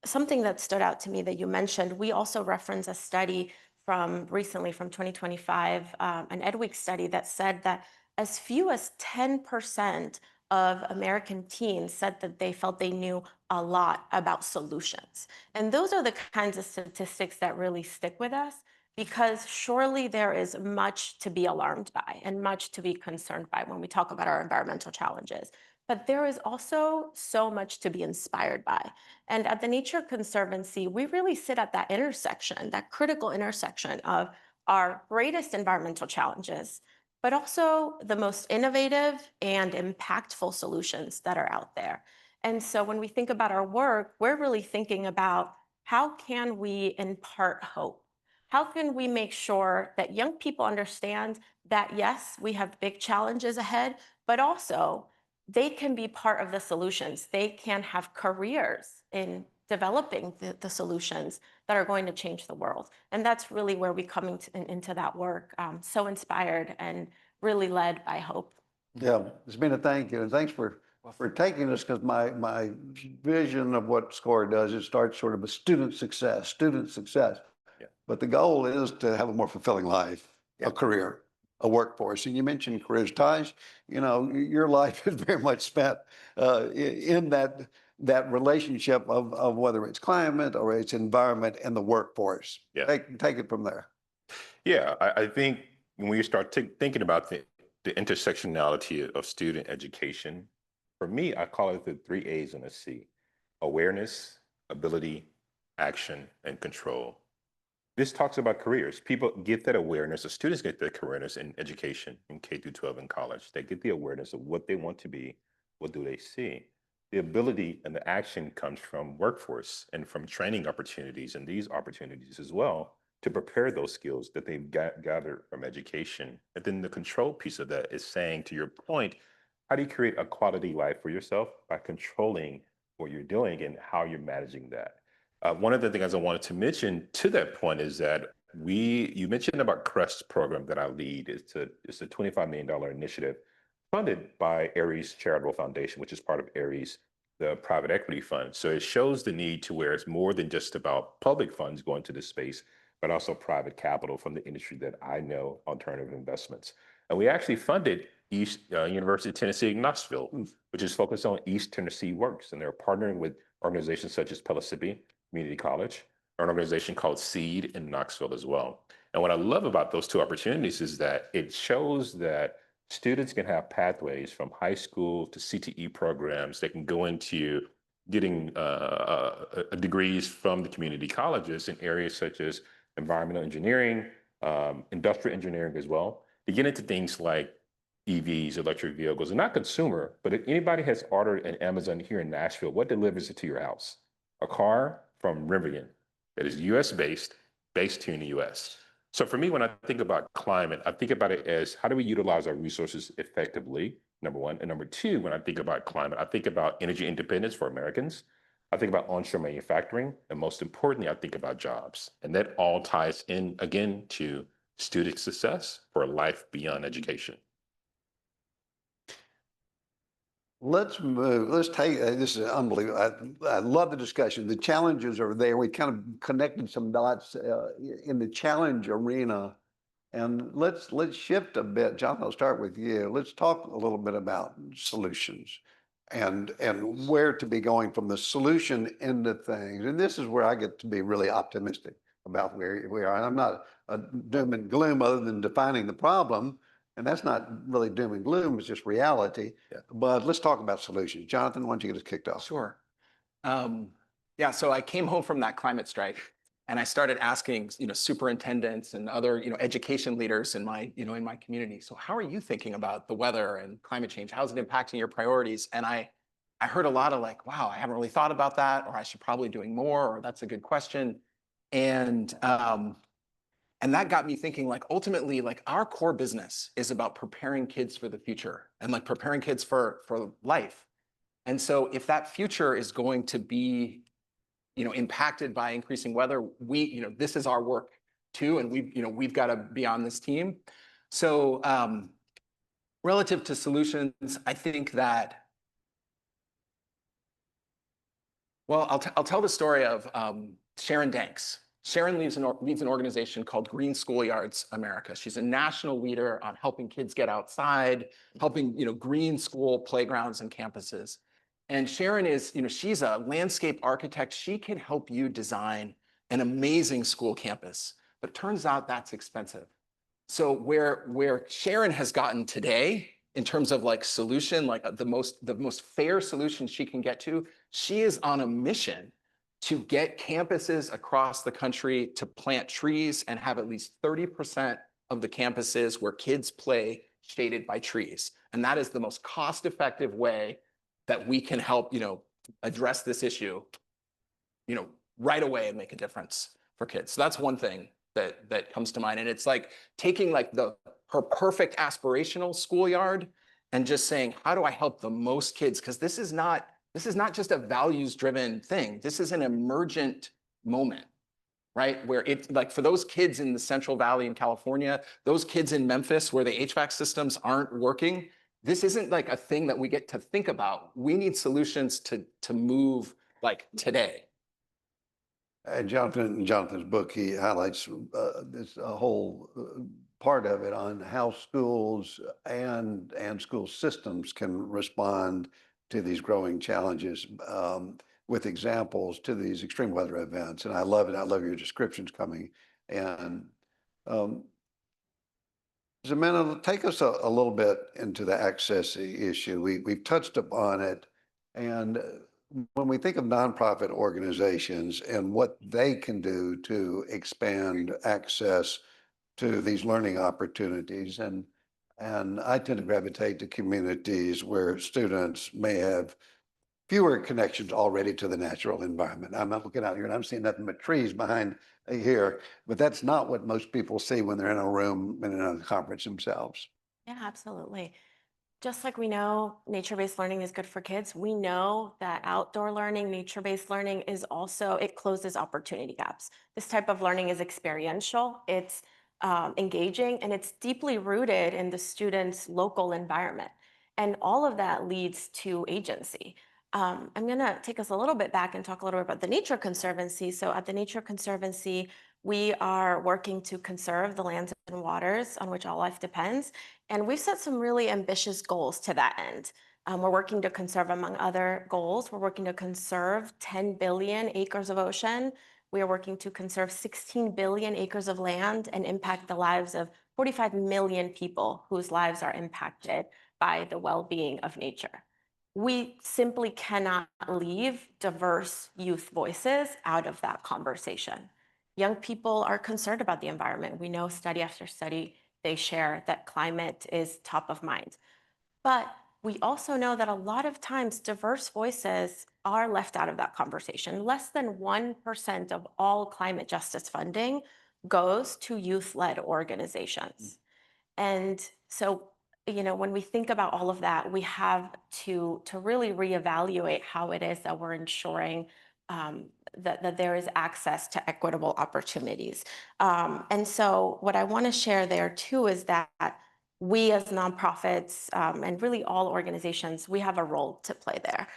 Something that stood out to me that you mentioned, we also reference a study from recently from 2025, an EdWeek study that said that as few as 10% of American teens said that they felt they knew a lot about solutions. And those are the kinds of statistics that really stick with us, because surely there is much to be alarmed by and much to be concerned by when we talk about our environmental challenges. But there is also so much to be inspired by. And at the Nature Conservancy, we really sit at that intersection, that critical intersection of our greatest environmental challenges, but also the most innovative and impactful solutions that are out there. And so when we think about our work, we're really thinking about how can we impart hope? How can we make sure that young people understand that, yes, we have big challenges ahead, but also they can be part of the solutions. They can have careers in developing the solutions that are going to change the world. And that's really where we come into that work, so inspired and really led by hope. Yeah, Ximena, thank you. And thanks for taking us, because my vision of what SCORE does, it starts sort of with student success. Yeah. But the goal is to have a more fulfilling life, a career, a workforce. And you mentioned careers. Taj, your life is very much spent in that relationship of whether it's climate or it's environment and the workforce. Yeah. Take it from there. Yeah, I think when we start thinking about the the intersectionality of student education. For me, I call it the 3 A's and a C: awareness, ability, action, and control. This talks about careers. People get that awareness, the students get that awareness in education in K through 12 in college. They get the awareness of what they want to be, what do they see. The ability and the action comes from workforce and from training opportunities and these opportunities as well to prepare those skills that they've gathered from education. And then the control piece of that is saying, to your point, how do you create a quality life for yourself? By controlling what you're doing and how you're managing that. One of the things I wanted to mention to that point is that you mentioned about CREST program that I lead. It's a $25 million initiative funded by Ares Charitable Foundation, which is part of Ares, the private equity fund. So it shows the need to where it's more than just about public funds going to this space, but also private capital from the industry that I know, alternative investments. And we actually funded University of Tennessee in Knoxville, which is focused on East Tennessee Works. And they're partnering with organizations such as Pellissippi Community College, or an organization called Seed in Knoxville as well. And what I love about those two opportunities is that it shows that students can have pathways from high school to CTE programs. They can go into getting degrees from the community colleges in areas such as environmental engineering, industrial engineering as well, to get into things like EVs, electric vehicles, and not consumer, but if anybody has ordered an Amazon here in Nashville, what delivers it to your house? A car from Rivian that is US based here in the US. So for me, when I think about climate, I think about it as how do we utilize our resources effectively, number one. And number two, when I think about climate, I think about energy independence for Americans. I think about onshore manufacturing. And most importantly, I think about jobs. And that all ties in again to student success for a life beyond education. Let's move. Let's take, this is unbelievable. I love the discussion. The challenges are there. We kind of connected some dots in the challenge arena. And let's shift a bit. Jonathan, I'll start with you. Let's talk a little bit about solutions and where to be going from the solution into things. And this is where I get to be really optimistic about where we are. And I'm not a doom and gloom other than defining the problem. And that's not really doom and gloom, it's just reality. Yeah. But let's talk about solutions. Jonathan, why don't you get us kicked off? Sure. Yeah, so I came home from that climate strike and I started asking, superintendents and other, education leaders in my, in my community. So how are you thinking about the weather and climate change? How's it impacting your priorities? And I heard a lot of like, wow, I haven't really thought about that, or I should probably doing more, or that's a good question. And that got me thinking, like, ultimately, like our core business is about preparing kids for the future and like preparing kids for life. And so if that future is going to be, impacted by increasing weather, this is our work too. And we've got to be on this team. So relative to solutions, I think that, well, I'll tell the story of Sharon Danks. Sharon leads an organization called Green Schoolyards America. She's a national leader on helping kids get outside, helping green school playgrounds and campuses. And Sharon is, she's a landscape architect. She can help you design an amazing school campus, but it turns out that's expensive. So where Sharon has gotten today in terms of like solution, like the most fair solution she can get to, she is on a mission to get campuses across the country to plant trees and have at least 30% of the campuses where kids play shaded by trees. And that is the most cost-effective way that we can help, address this issue, right away and make a difference for kids. So that's one thing that comes to mind. And it's like taking like her perfect aspirational schoolyard and just saying, how do I help the most kids? Because this is not just a values-driven thing. This is an emergent moment, right? Where it's like for those kids in the Central Valley in California, those kids in Memphis where the HVAC systems aren't working, this isn't like a thing that we get to think about. We need solutions to move like today. And Jonathan's book, he highlights this a whole part of it on how schools and school systems can respond to these growing challenges with examples to these extreme weather events. And I love it. I love your descriptions coming. And Ximena, take us a little bit into the access issue. We've touched upon it. And when we think of nonprofit organizations and what they can do to expand access to these learning opportunities, and I tend to gravitate to communities where students may have fewer connections already to the natural environment. I'm not looking out here and I'm seeing nothing but trees behind here, but that's not what most people see when they're in a room and in a conference themselves. Yeah, absolutely. Just like we know nature-based learning is good for kids, we know that outdoor learning, nature-based learning is also, it closes opportunity gaps. This type of learning is experiential, it's engaging, and it's deeply rooted in the student's local environment. And all of that leads to agency. I'm gonna take us a little bit back and talk a little bit about the Nature Conservancy. So at the Nature Conservancy, we are working to conserve the lands and waters on which all life depends. And we've set some really ambitious goals to that end. We're working to conserve, among other goals, we're working to conserve 10 billion acres of ocean. We are working to conserve 16 billion acres of land and impact the lives of 45 million people whose lives are impacted by the well-being of nature. We simply cannot leave diverse youth voices out of that conversation. Young people are concerned about the environment. We know study after study they share that climate is top of mind. But we also know that a lot of times diverse voices are left out of that conversation. Less than 1% of all climate justice funding goes to youth-led organizations. And so, when we think about all of that, we have to really reevaluate how it is that we're ensuring that there is access to equitable opportunities. And so what I want to share there too is that we as nonprofits and really all organizations, we have a role to play there.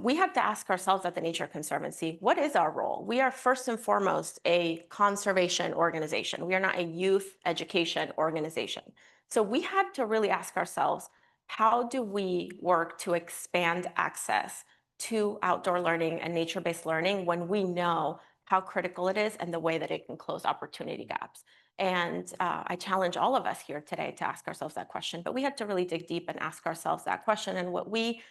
We have to ask ourselves at the Nature Conservancy, what is our role? We are first and foremost a conservation organization. We are not a youth education organization. So we had to really ask ourselves, how do we work to expand access to outdoor learning and nature-based learning when we know how critical it is and the way that it can close opportunity gaps? And I challenge all of us here today to ask ourselves that question, but we had to really dig deep and ask ourselves that question. And what we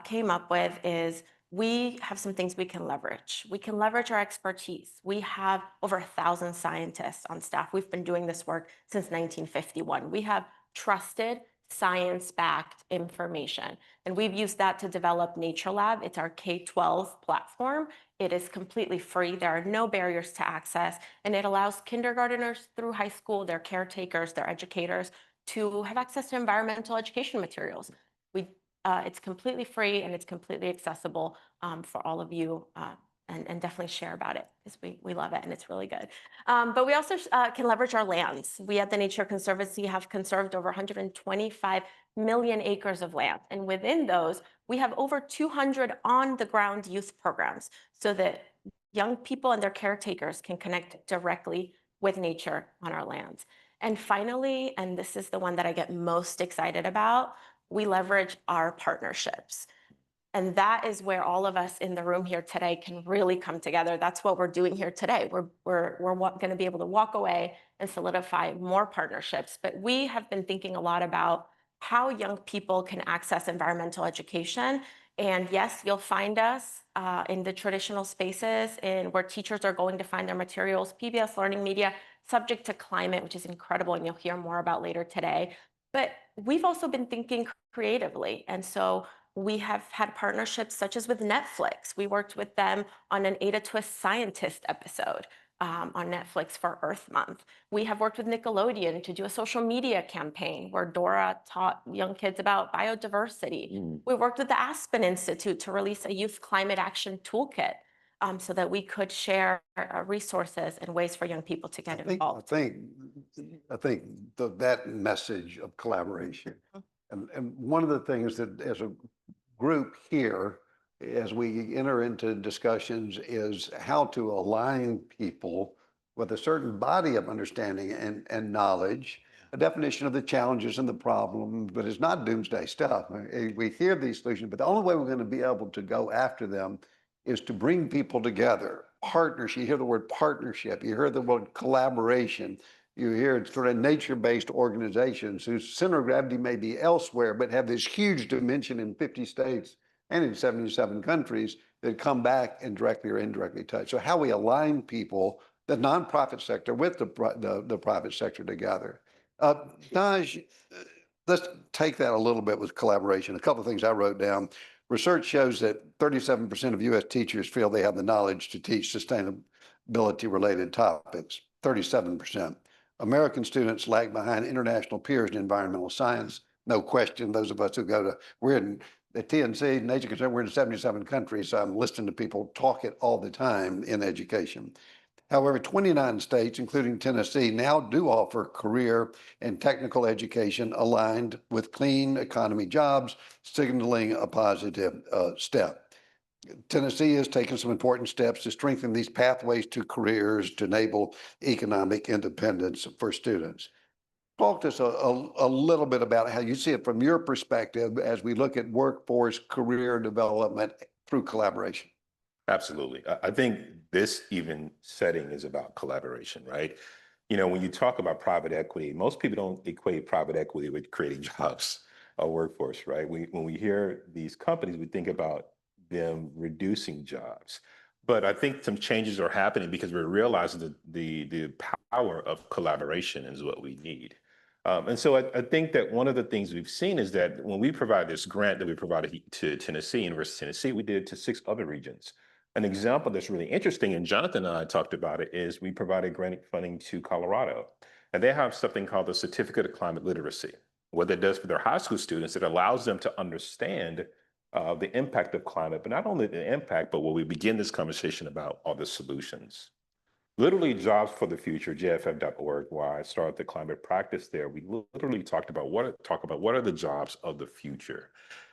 came up with is we have some things we can leverage. We can leverage our expertise. We have over 1,000 scientists on staff. We've been doing this work since 1951. We have trusted science-backed information. And we've used that to develop Nature Lab. It's our K-12 platform. It is completely free. There are no barriers to access, and it allows kindergarteners through high school, their caretakers, their educators, to have access to environmental education materials. It's completely free and it's completely accessible for all of you, and definitely share about it because we love it and it's really good. But we also can leverage our lands. We at the Nature Conservancy have conserved over 125 million acres of land. And within those, we have over 200 on-the-ground youth programs so that young people and their caretakers can connect directly with nature on our lands. And finally, and this is the one that I get most excited about, we leverage our partnerships. And that is where all of us in the room here today can really come together. That's what we're doing here today. We're going to be able to walk away and solidify more partnerships. But we have been thinking a lot about how young people can access environmental education. And yes, you'll find us in the traditional spaces where teachers are going to find their materials, PBS learning media, subject to climate, which is incredible, and you'll hear more about later today. But we've also been thinking creatively. And so we have had partnerships such as with Netflix. We worked with them on an Ada Twist Scientist episode on Netflix for Earth Month. We have worked with Nickelodeon to do a social media campaign where Dora taught young kids about biodiversity. We worked with the Aspen Institute to release a youth climate action toolkit so that we could share resources and ways for young people to get involved. I think that message of collaboration, and one of the things that as a group here, as we enter into discussions, is how to align people with a certain body of understanding and knowledge, a definition of the challenges and the problems, but it's not doomsday stuff. We hear these solutions, but the only way we're going to be able to go after them is to bring people together. Partnership, you hear the word partnership, you hear the word collaboration, You hear sort of nature-based organizations whose center of gravity may be elsewhere, but have this huge dimension in 50 states and in 77 countries that come back and directly or indirectly touch. So how we align people, the nonprofit sector with the private sector together. Naj, let's take that a little bit with collaboration. A couple of things I wrote down. Research shows that 37% of U.S. teachers feel they have the knowledge to teach sustainability-related topics, 37%. American students lag behind international peers in environmental science. No question, those of us who go to, we're in the TNC, Nature Conservancy, we're in 77 countries, so I'm listening to people talk it all the time in education. However, 29 states, including Tennessee, now do offer career and technical education aligned with clean economy jobs, signaling a positive step. Tennessee has taken some important steps to strengthen these pathways to careers to enable economic independence for students. Talk to us a little bit about how you see it from your perspective as we look at workforce career development through collaboration. Absolutely. I think this even setting is about collaboration, right? You know, when you talk about private equity, most people don't equate private equity with creating jobs or workforce, right? When we hear these companies, we think about them reducing jobs. But I think some changes are happening because we're realizing that the power of collaboration is what we need. And so I think that one of the things we've seen is that when we provide this grant that we provided to Tennessee, University of Tennessee, we did it to 6 other regions. An example that's really interesting, and Jonathan and I talked about it, is we provided grant funding to Colorado. And they have something called the Certificate of Climate Literacy. What that does for their high school students, it allows them to understand the impact of climate, but not only the impact, but what we begin this conversation about are the solutions. Literally, Jobs for the Future, jff.org, where I started the climate practice there, we literally talk about what are the jobs of the future.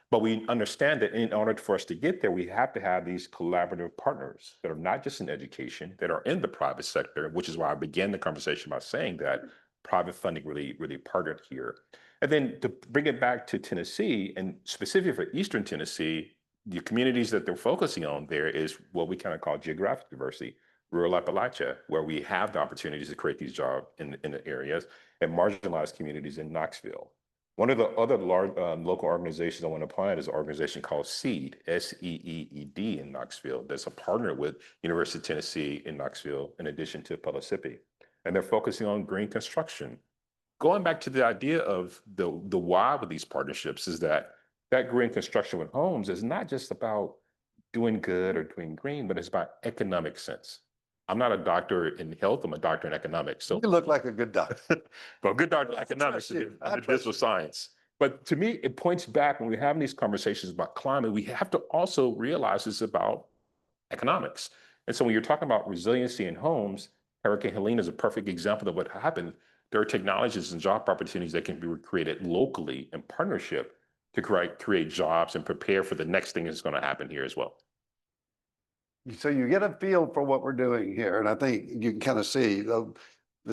But we understand that in order for us to get there, we have to have these collaborative partners that are not just in education, that are in the private sector, which is why I began the conversation by saying that private funding really partnered here. And then to bring it back to Tennessee, and specifically for Eastern Tennessee, the communities that they're focusing on there is what we kind of call geographic diversity. Rural Appalachia, where we have the opportunities to create these jobs in the areas, and marginalized communities in Knoxville. One of the other large local organizations I want to point out is an organization called SEED, SEEED in Knoxville, that's a partner with University of Tennessee in Knoxville, in addition to Pellissippi. And they're focusing on green construction. Going back to the idea of the why with these partnerships is that green construction with homes is not just about doing good or doing green, but it's about economic sense. I'm not a doctor in health, I'm a doctor in economics. So You look like a good doctor. well, good doctor in economics and medicinal science. But to me, it points back when we're having these conversations about climate, we have to also realize it's about economics. And so when you're talking about resiliency in homes, Hurricane Helene is a perfect example of what happened. There are technologies and job opportunities that can be created locally in partnership to create jobs and prepare for the next thing that's going to happen here as well. So you get a feel for what we're doing here, and I think you can kind of see the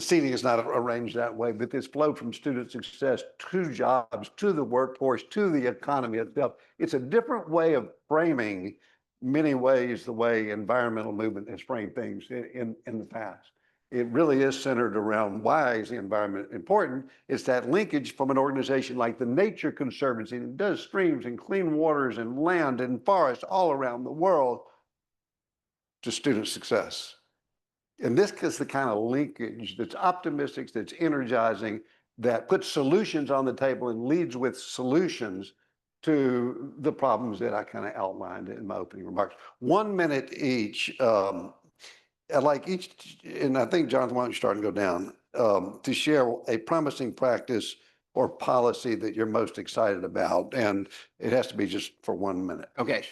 seating is not arranged that way, but this flow from student success to jobs, to the workforce, to the economy itself. It's a different way of framing, many ways, the way environmental movement has framed things in the past. It really is centered around why is the environment important. It's that linkage from an organization like the Nature Conservancy that does streams and clean waters and land and forests all around the world to student success. And this is the kind of linkage that's optimistic, that's energizing, that puts solutions on the table and leads with solutions to the problems that I kind of outlined in my opening remarks. 1 minute each. I'd like each, and I think Jonathan, why don't you start and go down, to share a promising practice or policy that you're most excited about. And it has to be just for 1 minute. Okay.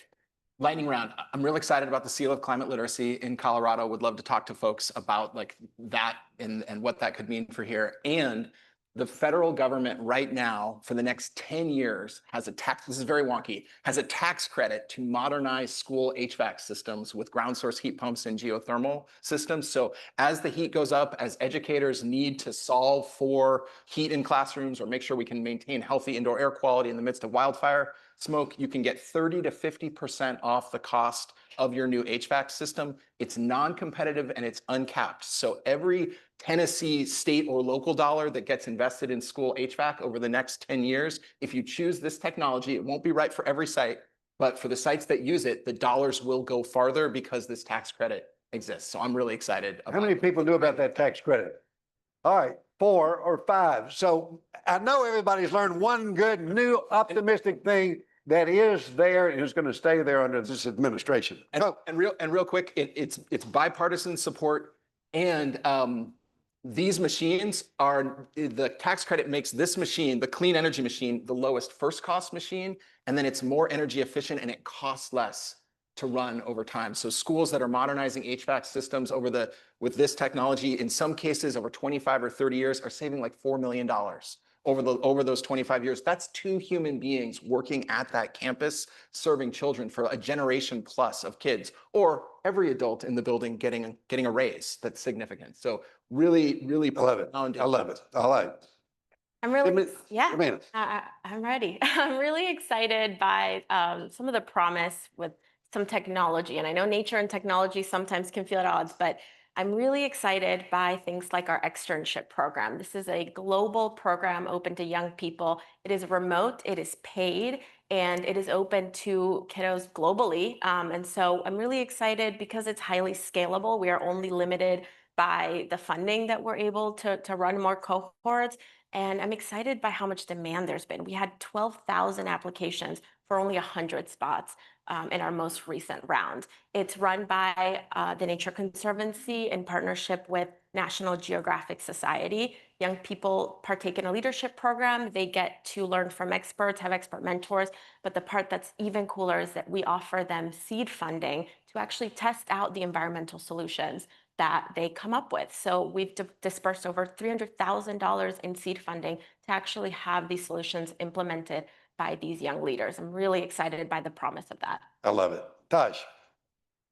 Lightning round. I'm real excited about the Seal of Climate Literacy in Colorado. Would love to talk to folks about like that and what that could mean for here. And the federal government right now for the next 10 years has a tax, this is very wonky, has a tax credit to modernize school HVAC systems with ground source heat pumps and geothermal systems. So as the heat goes up, as educators need to solve for heat in classrooms or make sure we can maintain healthy indoor air quality in the midst of wildfire smoke, you can get 30 to 50% off the cost of your new HVAC system. It's non-competitive and it's uncapped. So every Tennessee state or local dollar that gets invested in school HVAC over the next 10 years. If you choose this technology, it won't be right for every site, but for the sites that use it, the dollars will go farther because this tax credit exists. So I'm really excited. How many people knew about that tax credit? All right, 4 or 5. So I know everybody's learned one good, new, optimistic thing that is there and is going to stay there under this administration. And real quick, it's bipartisan support, and these machines are, the tax credit makes this machine, the clean energy machine, the lowest first cost machine, and then it's more energy efficient and it costs less to run over time. So schools that are modernizing HVAC systems with this technology, in some cases over 25 or 30 years, are saving like $4 million over those 25 years. That's 2 human beings working at that campus, serving children for a generation plus of kids, or every adult in the building getting a raise that's significant. So really, really I love it. I love it. I like it. I'm really, yeah, Ximena. I'm ready. I'm really excited by some of the promise with some technology. And I know nature and technology sometimes can feel at odds, but I'm really excited by things like our externship program. This is a global program open to young people. It is remote, it is paid, and it is open to kiddos globally. And so I'm really excited because it's highly scalable. We are only limited by the funding that we're able to run more cohorts. And I'm excited by how much demand there's been. We had 12,000 applications for only 100 spots in our most recent round. It's run by the Nature Conservancy in partnership with National Geographic Society. Young people partake in a leadership program. They get to learn from experts, have expert mentors. But the part that's even cooler is that we offer them seed funding to actually test out the environmental solutions that they come up with. So we've dispersed over $300,000 in seed funding to actually have these solutions implemented by these young leaders. I'm really excited by the promise of that. I love it. Taj.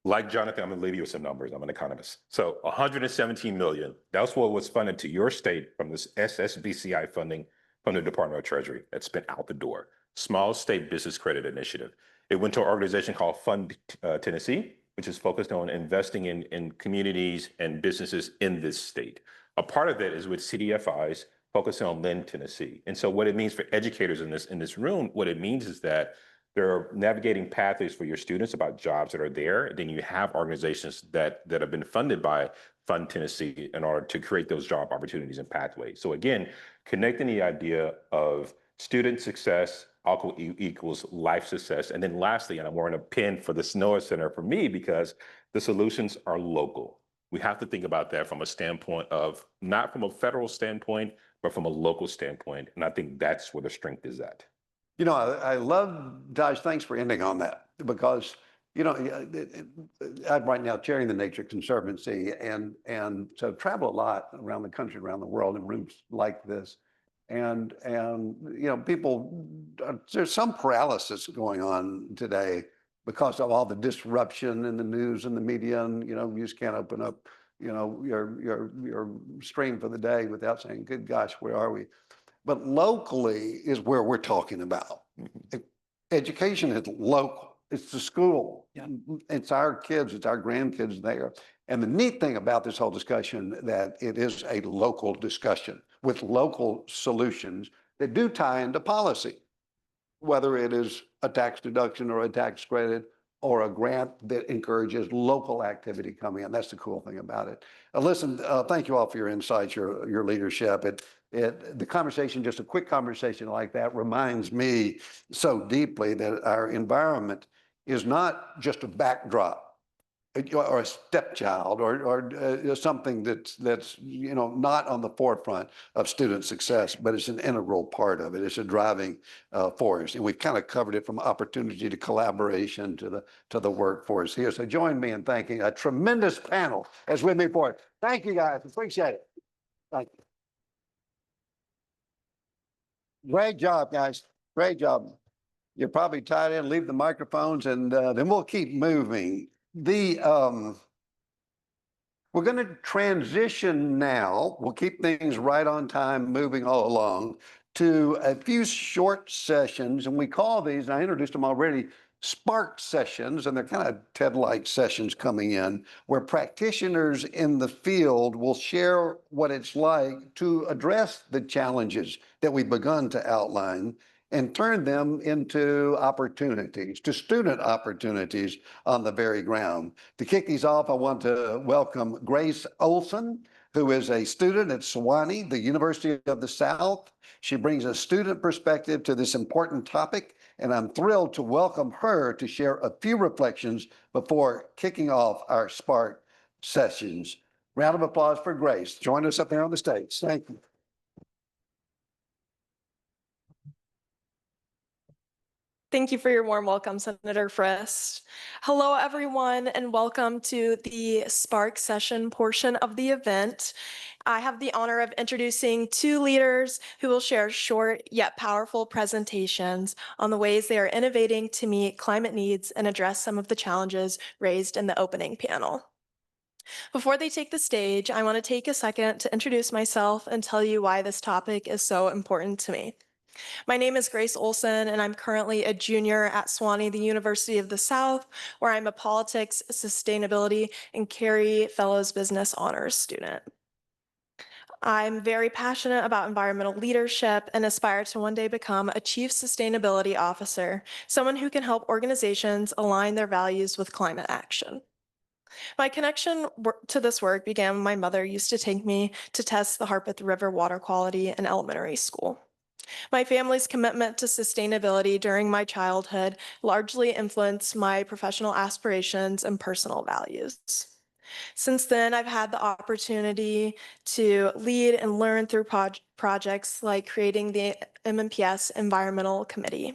Like Jonathan, I'm going to leave you with some numbers. I'm an economist. So 117 million, that's what was funded to your state from this SSBCI funding from the Department of Treasury that spent out the door. Small State Business Credit Initiative. It went to an organization called Fund Tennessee, which is focused on investing in communities and businesses in this state. A part of that is with CDFIs focusing on Lend Tennessee. And so what it means for educators in this room, what it means is that they're navigating pathways for your students about jobs that are there. Then you have organizations that have been funded by Fund Tennessee in order to create those job opportunities and pathways. So again, connecting the idea of student success equals life success. And then lastly, and I'm wearing a pin for the SNOA Center for me because the solutions are local. We have to think about that from a standpoint of not from a federal standpoint, but from a local standpoint. And I think that's where the strength is at. You know, I love, Taj, thanks for ending on that because, you know, I'm right now chairing the Nature Conservancy and so travel a lot around the country, around the world in rooms like this. And you know, people, there's some paralysis going on today because of all the disruption in the news and the media, and you know, you just can't open up, you know, your stream for the day without saying, "Good gosh, where are we?" But locally is where we're talking about. Education is local. It's the school. Yeah. It's our kids. It's our grandkids there. And the neat thing about this whole discussion that it is a local discussion with local solutions that do tie into policy, whether it is a tax deduction or a tax credit or a grant that encourages local activity coming in. That's the cool thing about it. Listen, thank you all for your insights, your leadership. The conversation, just a quick conversation like that reminds me so deeply that our environment is not just a backdrop or a stepchild or something that's you know not on the forefront of student success, but it's an integral part of it. It's a driving force, and we've kind of covered it from opportunity to collaboration to the workforce here. So join me in thanking a tremendous panel as we move forward. Thank you guys, appreciate it. Thank you. Great job, guys. Great job. You're probably tied in. Leave the microphones, and then we'll keep moving. We're going to transition now. We'll keep things right on time, moving all along to a few short sessions, and we call these, and I introduced them already, spark sessions, and they're kind of TED-like sessions coming in, where practitioners in the field will share what it's like to address the challenges that we've begun to outline and turn them into opportunities, to student opportunities on the very ground. To kick these off, I want to welcome Grace Olson, who is a student at Sewanee, the University of the South. She brings a student perspective to this important topic, and I'm thrilled to welcome her to share a few reflections before kicking off our Spark sessions. Round of applause for Grace. Join us up there on the stage. Thank you. Thank you for your warm welcome, Senator Frist. Hello, everyone, and welcome to the Spark session portion of the event. I have the honor of introducing two leaders who will share short yet powerful presentations on the ways they are innovating to meet climate needs and address some of the challenges raised in the opening panel. Before they take the stage, I want to take a second to introduce myself and tell you why this topic is so important to me. My name is Grace Olson, and I'm currently a junior at Sewanee, the University of the South, where I'm a politics, sustainability, and Carey Fellows Business Honors student. I'm very passionate about environmental leadership and aspire to one day become a chief sustainability officer, someone who can help organizations align their values with climate action. My connection to this work began when my mother used to take me to test the Harpeth River water quality in elementary school. My family's commitment to sustainability during my childhood largely influenced my professional aspirations and personal values. Since then, I've had the opportunity to lead and learn through projects like creating the MMPS Environmental Committee,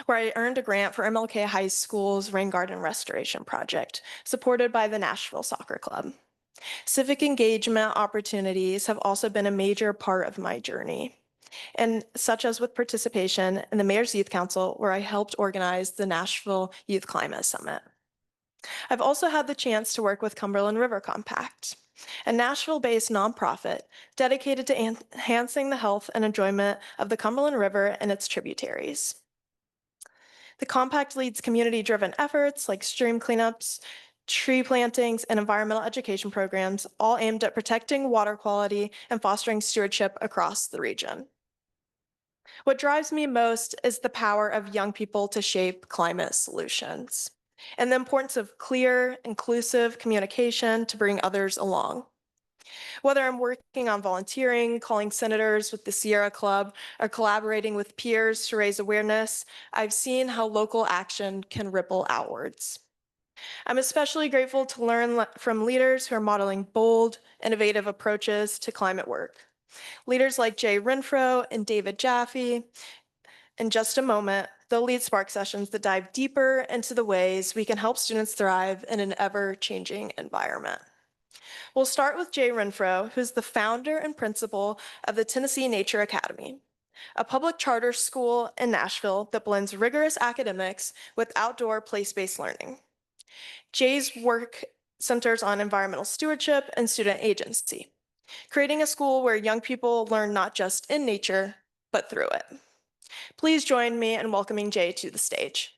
where I earned a grant for MLK High School's Rain Garden Restoration Project, supported by the Nashville Soccer Club. Civic engagement opportunities have also been a major part of my journey, and such as with participation in the Mayor's Youth Council, where I helped organize the Nashville Youth Climate Summit. I've also had the chance to work with Cumberland River Compact, a Nashville-based nonprofit dedicated to enhancing the health and enjoyment of the Cumberland River and its tributaries. The compact leads community-driven efforts like stream cleanups, tree plantings, and environmental education programs, all aimed at protecting water quality and fostering stewardship across the region. What drives me most is the power of young people to shape climate solutions and the importance of clear, inclusive communication to bring others along. Whether I'm working on volunteering, calling senators with the Sierra Club, or collaborating with peers to raise awareness, I've seen how local action can ripple outwards. I'm especially grateful to learn from leaders who are modeling bold, innovative approaches to climate work. Leaders like Jay Renfro and David Jaffe. In just a moment, they'll lead Spark sessions that dive deeper into the ways we can help students thrive in an ever-changing environment. We'll start with Jay Renfro, who's the founder and principal of the Tennessee Nature Academy, a public charter school in Nashville that blends rigorous academics with outdoor place-based learning. Jay's work centers on environmental stewardship and student agency, creating a school where young people learn not just in nature, but through it. Please join me in welcoming Jay to the stage.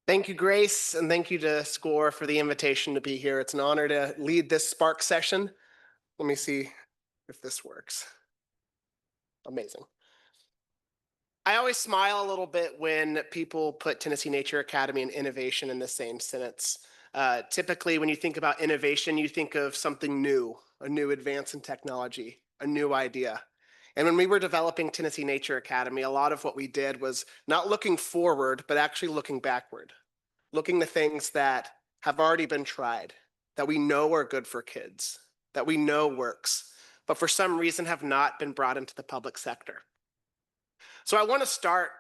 Thank you, Grace, and thank you to SCORE for the invitation to be here. It's an honor to lead this Spark session. Let me see if this works. Amazing. I always smile a little bit when people put Tennessee Nature Academy and innovation in the same sentence. Typically, when you think about innovation, you think of something new, a new advance in technology, a new idea. And when we were developing Tennessee Nature Academy, a lot of what we did was not looking forward, but actually looking backward, looking to things that have already been tried, that we know are good for kids, that we know works, but for some reason have not been brought into the public sector. So I want to start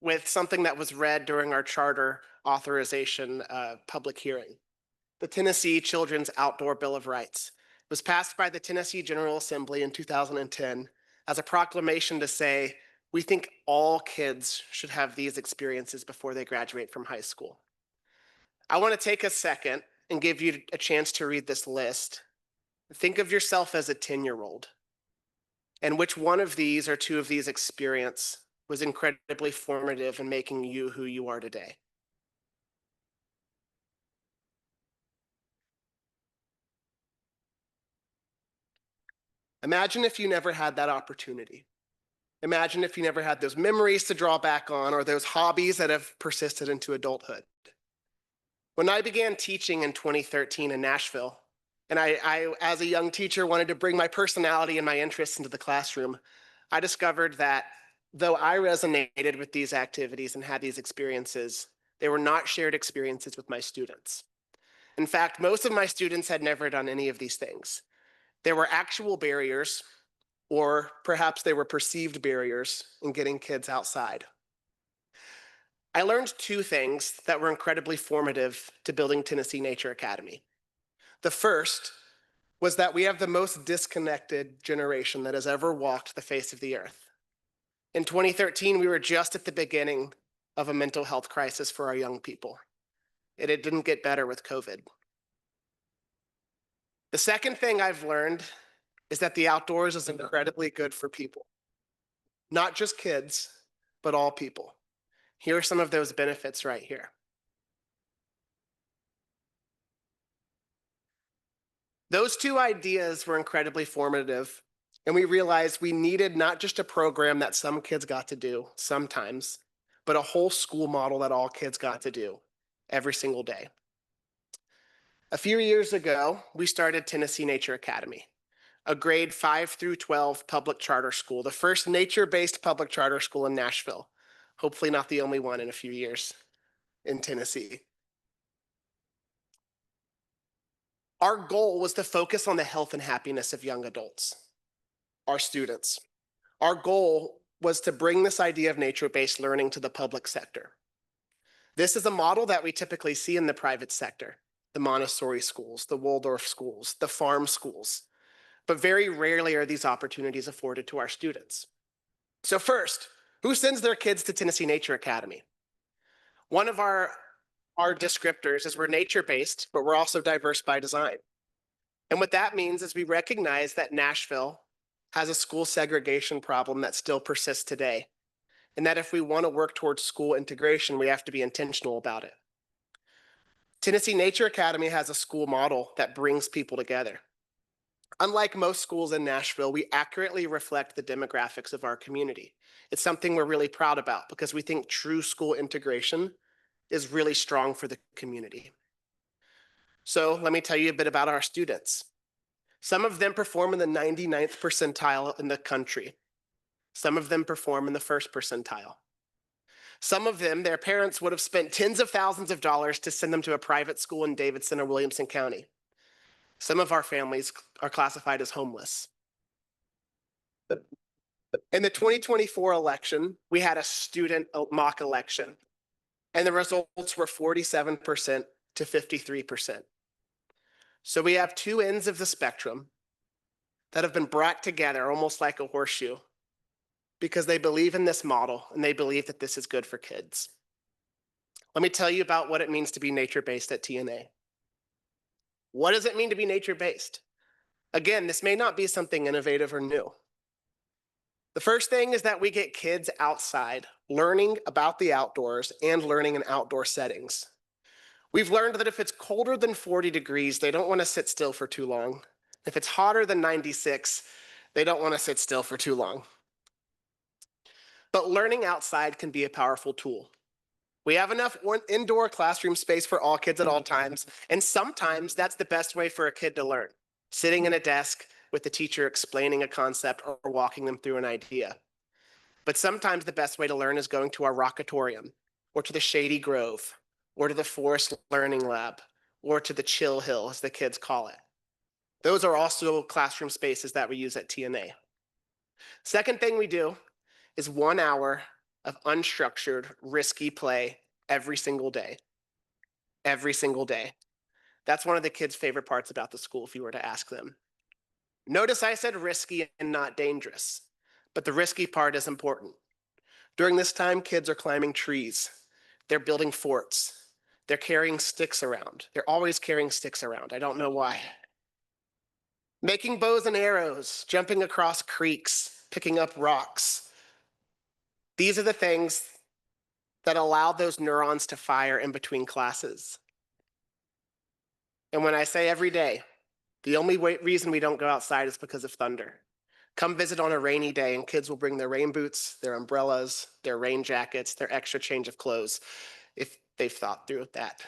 with something that was read during our charter authorization public hearing. The Tennessee Children's Outdoor Bill of Rights was passed by the Tennessee General Assembly in 2010 as a proclamation to say, we think all kids should have these experiences before they graduate from high school. I want to take a second and give you a chance to read this list. Think of yourself as a 10-year-old. And which one of these or two of these experience was incredibly formative in making you who you are today? Imagine if you never had that opportunity. Imagine if you never had those memories to draw back on or those hobbies that have persisted into adulthood. When I began teaching in 2013 in Nashville, and I, as a young teacher, wanted to bring my personality and my interests into the classroom, I discovered that though I resonated with these activities and had these experiences, they were not shared experiences with my students. In fact, most of my students had never done any of these things. There were actual barriers, or perhaps they were perceived barriers in getting kids outside. I learned two things that were incredibly formative to building Tennessee Nature Academy. The first was that we have the most disconnected generation that has ever walked the face of the earth. In 2013, we were just at the beginning of a mental health crisis for our young people. It didn't get better with COVID. The second thing I've learned is that the outdoors is incredibly good for people. Not just kids, but all people. Here are some of those benefits right here. Those two ideas were incredibly formative, and we realized we needed not just a program that some kids got to do sometimes, but a whole school model that all kids got to do every single day. A few years ago, we started Tennessee Nature Academy, a grade 5 through 12 public charter school, the first nature-based public charter school in Nashville. Hopefully not the only one in a few years in Tennessee. Our goal was to focus on the health and happiness of young adults, our students. Our goal was to bring this idea of nature-based learning to the public sector. This is a model that we typically see in the private sector, the Montessori schools, the Waldorf schools, the farm schools, but very rarely are these opportunities afforded to our students. So first, who sends their kids to Tennessee Nature Academy? One of our descriptors is we're nature-based, but we're also diverse by design. And what that means is we recognize that Nashville has a school segregation problem that still persists today, and that if we want to work towards school integration, we have to be intentional about it. Tennessee Nature Academy has a school model that brings people together. Unlike most schools in Nashville, we accurately reflect the demographics of our community. It's something we're really proud about because we think true school integration is really strong for the community. So let me tell you a bit about our students. Some of them perform in the 99th percentile in the country. Some of them perform in the first percentile. Some of them, their parents would have spent tens of thousands of dollars to send them to a private school in Davidson or Williamson County. Some of our families are classified as homeless. In the 2024 election, we had a student mock election, and the results were 47% to 53%. So we have two ends of the spectrum that have been brought together almost like a horseshoe because they believe in this model and they believe that this is good for kids. Let me tell you about what it means to be nature-based at TNA. What does it mean to be nature-based? Again, this may not be something innovative or new. The first thing is that we get kids outside, learning about the outdoors and learning in outdoor settings. We've learned that if it's colder than 40 degrees, they don't want to sit still for too long. If it's hotter than 96, they don't want to sit still for too long. But learning outside can be a powerful tool. We have enough indoor classroom space for all kids at all times, and sometimes that's the best way for a kid to learn, sitting in a desk with the teacher explaining a concept or walking them through an idea. But sometimes the best way to learn is going to our rockatorium, or to the Shady Grove, or to the Forest Learning Lab, or to the Chill Hill, as the kids call it. Those are also classroom spaces that we use at TNA. Second thing we do is 1 hour of unstructured, risky play every single day. Every single day. That's one of the kids' favorite parts about the school if you were to ask them. Notice I said risky and not dangerous, but the risky part is important. During this time, kids are climbing trees. They're building forts. They're carrying sticks around. They're always carrying sticks around. I don't know why. Making bows and arrows, jumping across creeks, picking up rocks. These are the things that allow those neurons to fire in between classes. And when I say every day, the only reason we don't go outside is because of thunder. Come visit on a rainy day and kids will bring their rain boots, their umbrellas, their rain jackets, their extra change of clothes, if they've thought through that.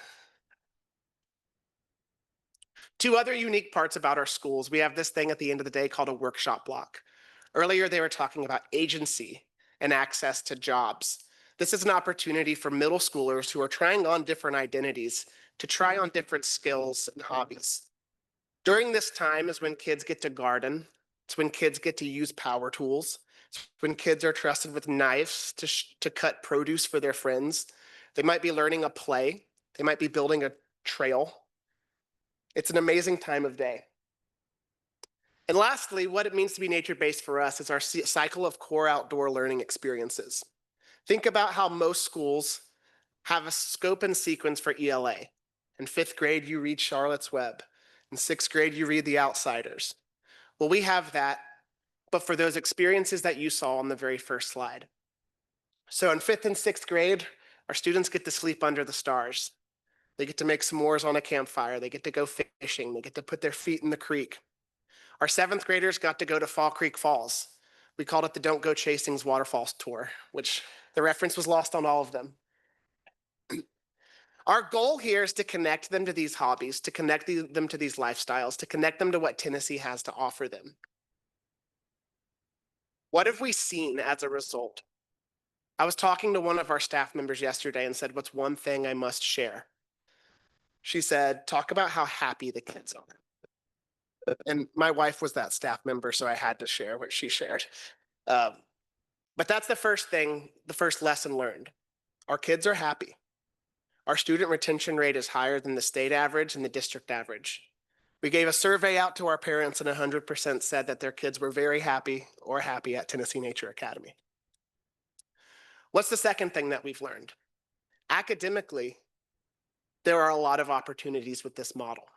Two other unique parts about our schools. We have this thing at the end of the day called a workshop block. Earlier, they were talking about agency and access to jobs. This is an opportunity for middle schoolers who are trying on different identities to try on different skills and hobbies. During this time is when kids get to garden. It's when kids get to use power tools. It's when kids are trusted with knives to cut produce for their friends. They might be learning a play. They might be building a trail. It's an amazing time of day. And lastly, what it means to be nature-based for us is our cycle of core outdoor learning experiences. Think about how most schools have a scope and sequence for ELA. In 5th grade, you read Charlotte's Web. In 6th grade, you read The Outsiders. Well, we have that, but for those experiences that you saw on the very first slide. So in 5th and 6th grade, our students get to sleep under the stars. They get to make s'mores on a campfire. They get to go fishing. They get to put their feet in the creek. Our 7th graders got to go to Fall Creek Falls. We called it the Don't Go Chasing's Waterfalls Tour, which the reference was lost on all of them. Our goal here is to connect them to these hobbies, to connect them to these lifestyles, to connect them to what Tennessee has to offer them. What have we seen as a result? I was talking to one of our staff members yesterday and said, "What's one thing I must share?" She said, "Talk about how happy the kids are." And my wife was that staff member, so I had to share what she shared. But that's the first thing, the first lesson learned. Our kids are happy. Our student retention rate is higher than the state average and the district average. We gave a survey out to our parents and 100% said that their kids were very happy or happy at Tennessee Nature Academy. What's the second thing that we've learned? Academically, there are a lot of opportunities with this model.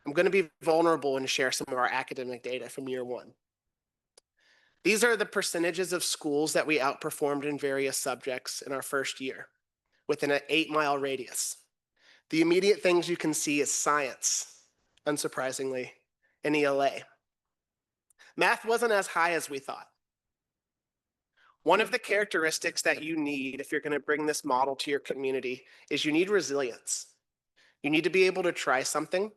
I'm going to be vulnerable and share some of our academic data from year one. These are the percentages of schools that we outperformed in various subjects in our first year within an 8-mile radius. The immediate things you can see is science, unsurprisingly, and ELA. Math wasn't as high as we thought. One of the characteristics that you need if you're going to bring this model to your community is you need resilience. You need to be able to try something,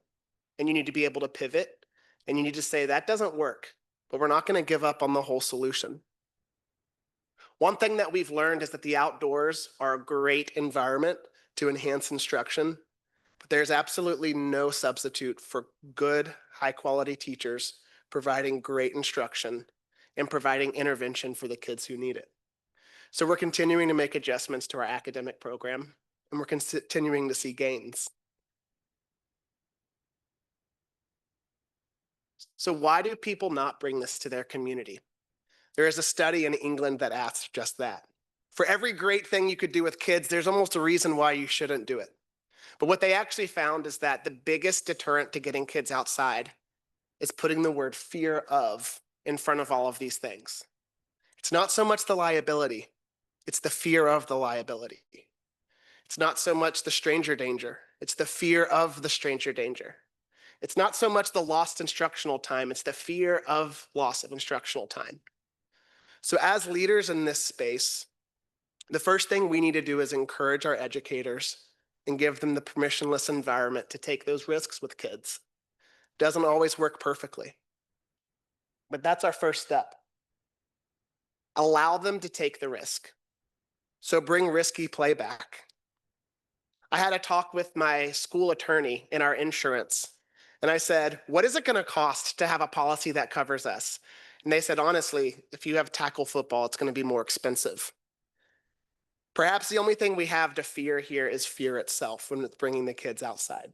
and you need to be able to pivot, and you need to say, that doesn't work, but we're not going to give up on the whole solution. One thing that we've learned is that the outdoors are a great environment to enhance instruction, but there's absolutely no substitute for good, high-quality teachers providing great instruction and providing intervention for the kids who need it. So we're continuing to make adjustments to our academic program, and we're continuing to see gains. So why do people not bring this to their community? There is a study in England that asks just that. For every great thing you could do with kids, there's almost a reason why you shouldn't do it. But what they actually found is that the biggest deterrent to getting kids outside is putting the word fear of in front of all of these things. It's not so much the liability, it's the fear of the liability. It's not so much the stranger danger, it's the fear of the stranger danger. It's not so much the lost instructional time, it's the fear of loss of instructional time. So as leaders in this space, the first thing we need to do is encourage our educators and give them the permissionless environment to take those risks with kids. Doesn't always work perfectly, but that's our first step. Allow them to take the risk. So bring risky play back. I had a talk with my school attorney in our insurance, and I said, what is it going to cost to have a policy that covers us? And they said, honestly, if you have tackle football, it's going to be more expensive. Perhaps the only thing we have to fear here is fear itself when it's bringing the kids outside.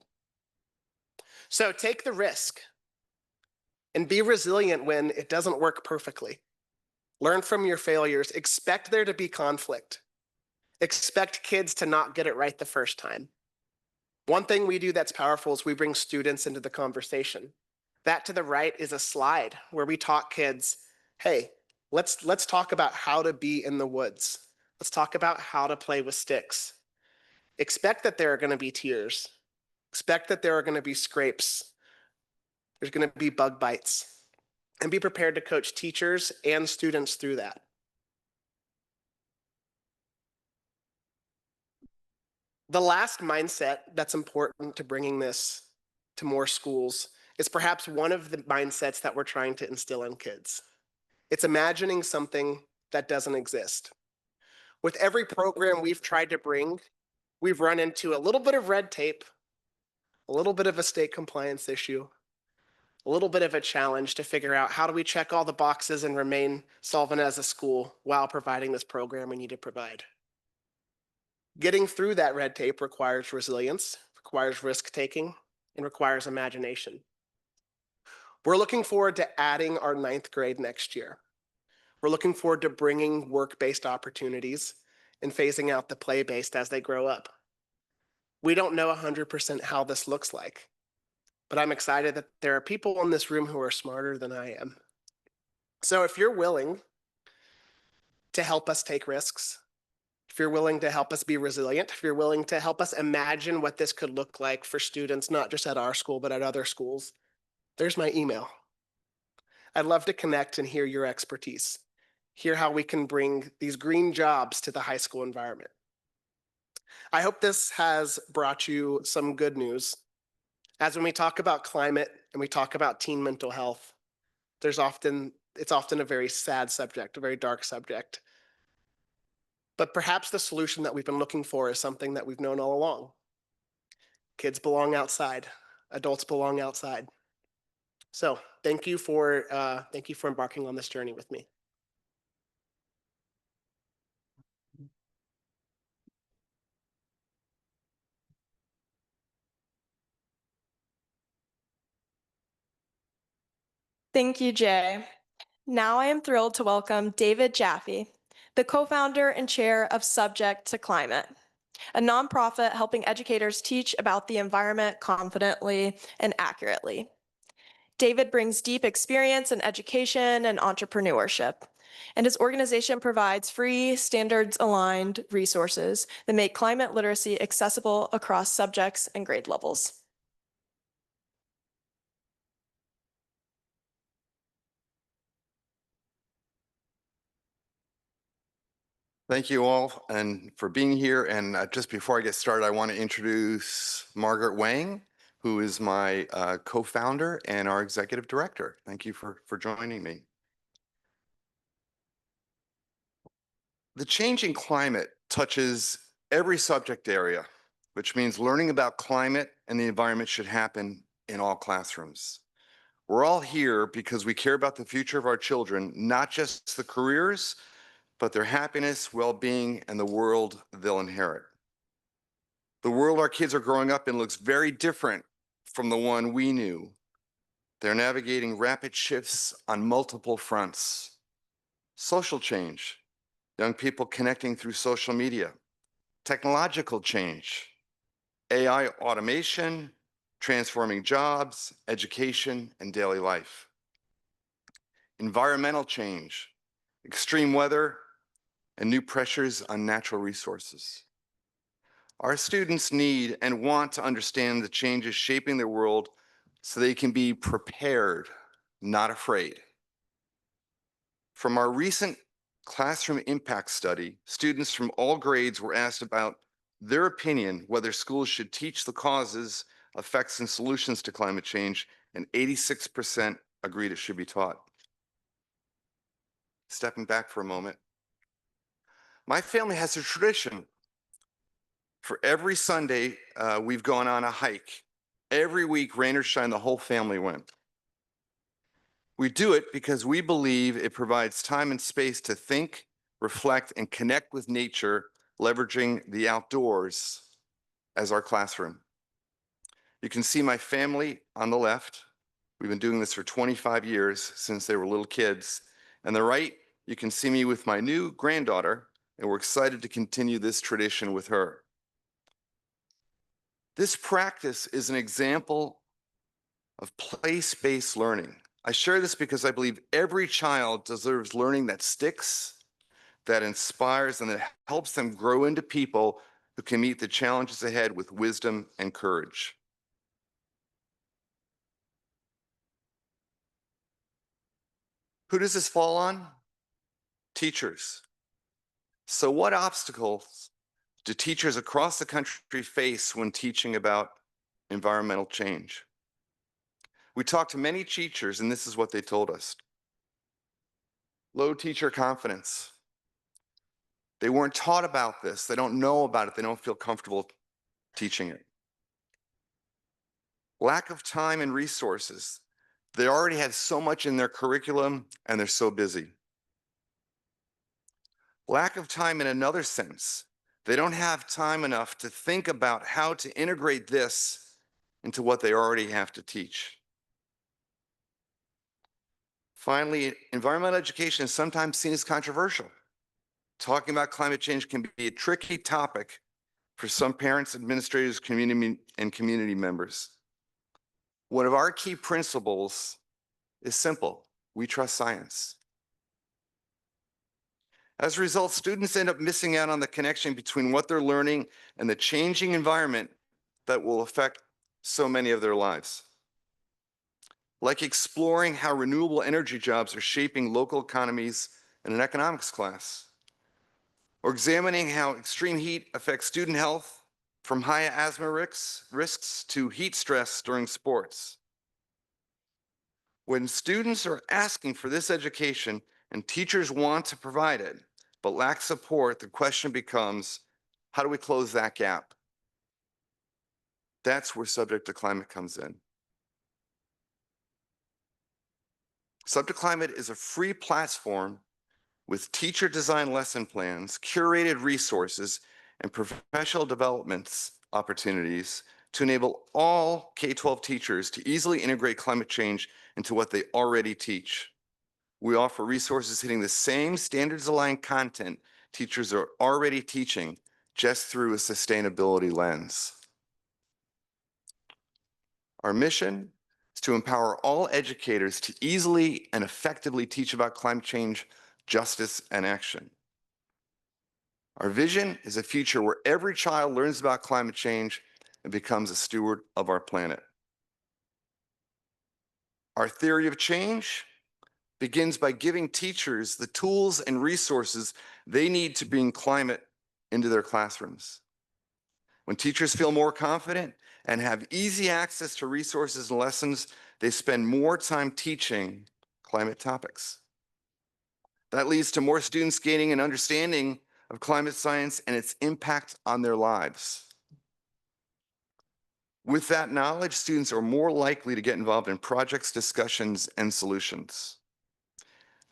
So take the risk and be resilient when it doesn't work perfectly. Learn from your failures. Expect there to be conflict. Expect kids to not get it right the first time. One thing we do that's powerful is we bring students into the conversation. That to the right is a slide where we taught kids, hey, let's talk about how to be in the woods. Let's talk about how to play with sticks. Expect that there are going to be tears. Expect that there are going to be scrapes. There's going to be bug bites. And be prepared to coach teachers and students through that. The last mindset that's important to bringing this to more schools is perhaps one of the mindsets that we're trying to instill in kids. It's imagining something that doesn't exist. With every program we've tried to bring, we've run into a little bit of red tape, a little bit of a state compliance issue, a little bit of a challenge to figure out how do we check all the boxes and remain solvent as a school while providing this program we need to provide. Getting through that red tape requires resilience, requires risk-taking, and requires imagination. We're looking forward to adding our 9th grade next year. We're looking forward to bringing work-based opportunities and phasing out the play-based as they grow up. We don't know 100% how this looks like, but I'm excited that there are people in this room who are smarter than I am. So if you're willing to help us take risks, if you're willing to help us be resilient, if you're willing to help us imagine what this could look like for students, not just at our school, but at other schools, there's my email. I'd love to connect and hear your expertise, hear how we can bring these green jobs to the high school environment. I hope this has brought you some good news. As when we talk about climate and we talk about teen mental health, it's often a very sad subject, a very dark subject. But perhaps the solution that we've been looking for is something that we've known all along. Kids belong outside. Adults belong outside. So thank you for embarking on this journey with me. Thank you, Jay. Now I am thrilled to welcome David Jaffe, the co-founder and chair of Subject to Climate, a nonprofit helping educators teach about the environment confidently and accurately. David brings deep experience in education and entrepreneurship, and his organization provides free, standards-aligned resources that make climate literacy accessible across subjects and grade levels. Thank you all and for being here. And just before I get started, I want to introduce Margaret Wang, who is my co-founder and our executive director. Thank you for joining me. The changing climate touches every subject area, which means learning about climate and the environment should happen in all classrooms. We're all here because we care about the future of our children, not just the careers, but their happiness, well-being, and the world they'll inherit. The world our kids are growing up in looks very different from the one we knew. They're navigating rapid shifts on multiple fronts. Social change, young people connecting through social media. Technological change, AI automation, transforming jobs, education, and daily life. Environmental change, extreme weather, and new pressures on natural resources. Our students need and want to understand the changes shaping their world so they can be prepared, not afraid. From our recent classroom impact study, students from all grades were asked about their opinion whether schools should teach the causes, effects, and solutions to climate change, and 86% agreed it should be taught. Stepping back for a moment, my family has a tradition. For every Sunday, we've gone on a hike. Every week, rain or shine, the whole family went. We do it because we believe it provides time and space to think, reflect, and connect with nature, leveraging the outdoors as our classroom. You can see my family on the left. We've been doing this for 25 years, since they were little kids. On the right, you can see me with my new granddaughter, and we're excited to continue this tradition with her. This practice is an example of place-based learning. I share this because I believe every child deserves learning that sticks, that inspires, and that helps them grow into people who can meet the challenges ahead with wisdom and courage. Who does this fall on? Teachers. So what obstacles do teachers across the country face when teaching about environmental change? We talked to many teachers, and this is what they told us. Low teacher confidence. They weren't taught about this. They don't know about it. They don't feel comfortable teaching it. Lack of time and resources. They already have so much in their curriculum, and they're so busy. Lack of time in another sense. They don't have time enough to think about how to integrate this into what they already have to teach. Finally, environmental education is sometimes seen as controversial. Talking about climate change can be a tricky topic for some parents, administrators, and community members. One of our key principles is simple. We trust science. As a result, students end up missing out on the connection between what they're learning and the changing environment that will affect so many of their lives. Like exploring how renewable energy jobs are shaping local economies in an economics class, or examining how extreme heat affects student health, from high asthma risks to heat stress during sports. When students are asking for this education and teachers want to provide it, but lack support, the question becomes, how do we close that gap? That's where Subject to Climate comes in. Subject to Climate is a free platform with teacher-designed lesson plans, curated resources, and professional development opportunities to enable all K-12 teachers to easily integrate climate change into what they already teach. We offer resources hitting the same standards-aligned content teachers are already teaching, just through a sustainability lens. Our mission is to empower all educators to easily and effectively teach about climate change, justice, and action. Our vision is a future where every child learns about climate change and becomes a steward of our planet. Our theory of change begins by giving teachers the tools and resources they need to bring climate into their classrooms. When teachers feel more confident and have easy access to resources and lessons, they spend more time teaching climate topics. That leads to more students gaining an understanding of climate science and its impact on their lives. With that knowledge, students are more likely to get involved in projects, discussions, and solutions.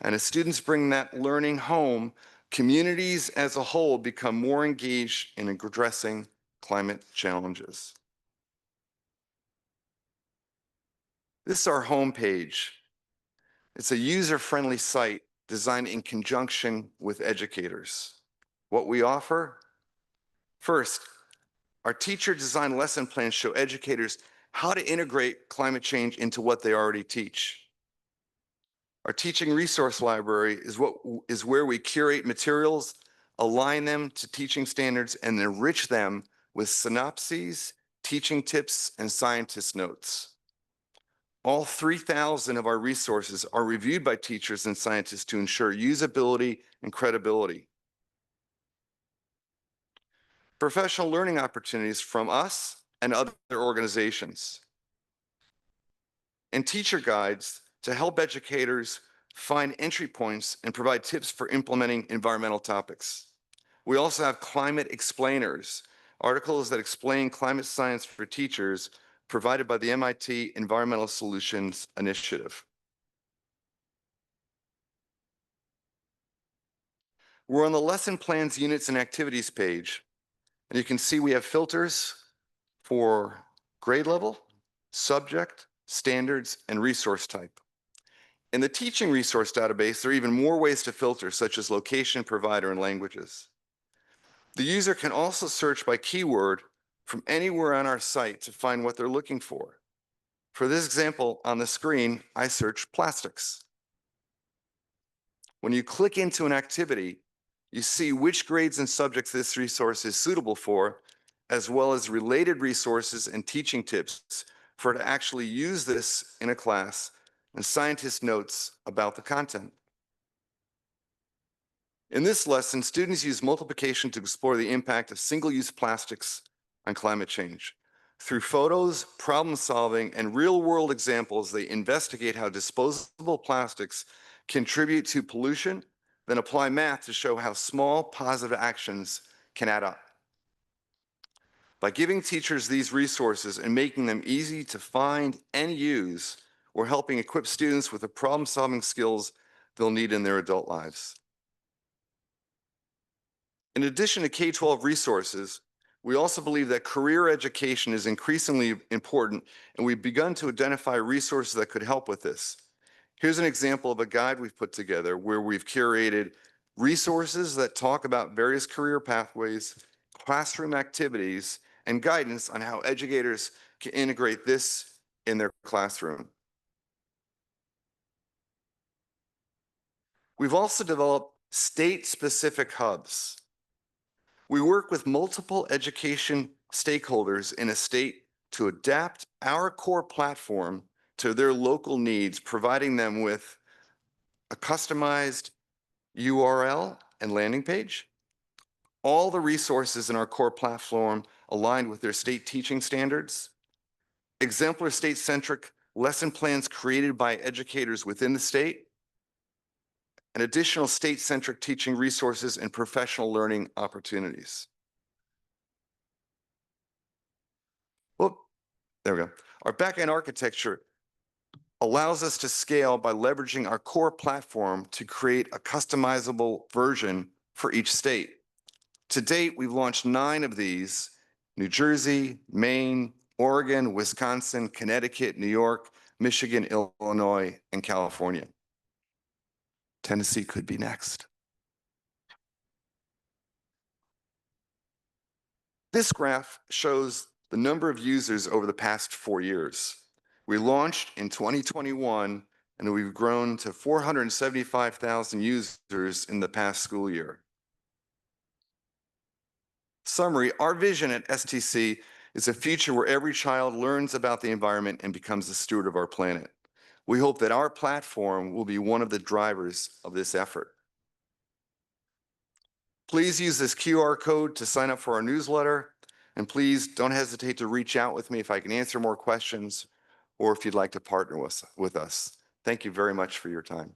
And as students bring that learning home, communities as a whole become more engaged in addressing climate challenges. This is our homepage. It's a user-friendly site designed in conjunction with educators. What we offer? First, our teacher-designed lesson plans show educators how to integrate climate change into what they already teach. Our teaching resource library is where we curate materials, align them to teaching standards, and enrich them with synopses, teaching tips, and scientist notes. All 3,000 of our resources are reviewed by teachers and scientists to ensure usability and credibility. Professional learning opportunities from us and other organizations. And teacher guides to help educators find entry points and provide tips for implementing environmental topics. We also have climate explainers, articles that explain climate science for teachers, provided by the MIT Environmental Solutions Initiative. We're on the lesson plans, units, and activities page, and you can see we have filters for grade level, subject, standards, and resource type. In the teaching resource database, there are even more ways to filter, such as location, provider, and languages. The user can also search by keyword from anywhere on our site to find what they're looking for. For this example on the screen, I search plastics. When you click into an activity, you see which grades and subjects this resource is suitable for, as well as related resources and teaching tips for to actually use this in a class and scientist notes about the content. In this lesson, students use multiplication to explore the impact of single-use plastics on climate change. Through photos, problem solving, and real-world examples, they investigate how disposable plastics contribute to pollution, then apply math to show how small positive actions can add up. By giving teachers these resources and making them easy to find and use, we're helping equip students with the problem-solving skills they'll need in their adult lives. In addition to K-12 resources, we also believe that career education is increasingly important, and we've begun to identify resources that could help with this. Here's an example of a guide we've put together where we've curated resources that talk about various career pathways, classroom activities, and guidance on how educators can integrate this in their classroom. We've also developed state-specific hubs. We work with multiple education stakeholders in a state to adapt our core platform to their local needs, providing them with a customized URL and landing page, all the resources in our core platform aligned with their state teaching standards, exemplar state-centric lesson plans created by educators within the state, and additional state-centric teaching resources and professional learning opportunities. Well, there we go. Our backend architecture allows us to scale by leveraging our core platform to create a customizable version for each state. To date, we've launched 9 of these: New Jersey, Maine, Oregon, Wisconsin, Connecticut, New York, Michigan, Illinois, and California. Tennessee could be next. This graph shows the number of users over the past 4 years. We launched in 2021, and we've grown to 475,000 users in the past school year. Summary, our vision at STC is a future where every child learns about the environment and becomes a steward of our planet. We hope that our platform will be one of the drivers of this effort. Please use this QR code to sign up for our newsletter, and please don't hesitate to reach out with me if I can answer more questions or if you'd like to partner with us. Thank you very much for your time.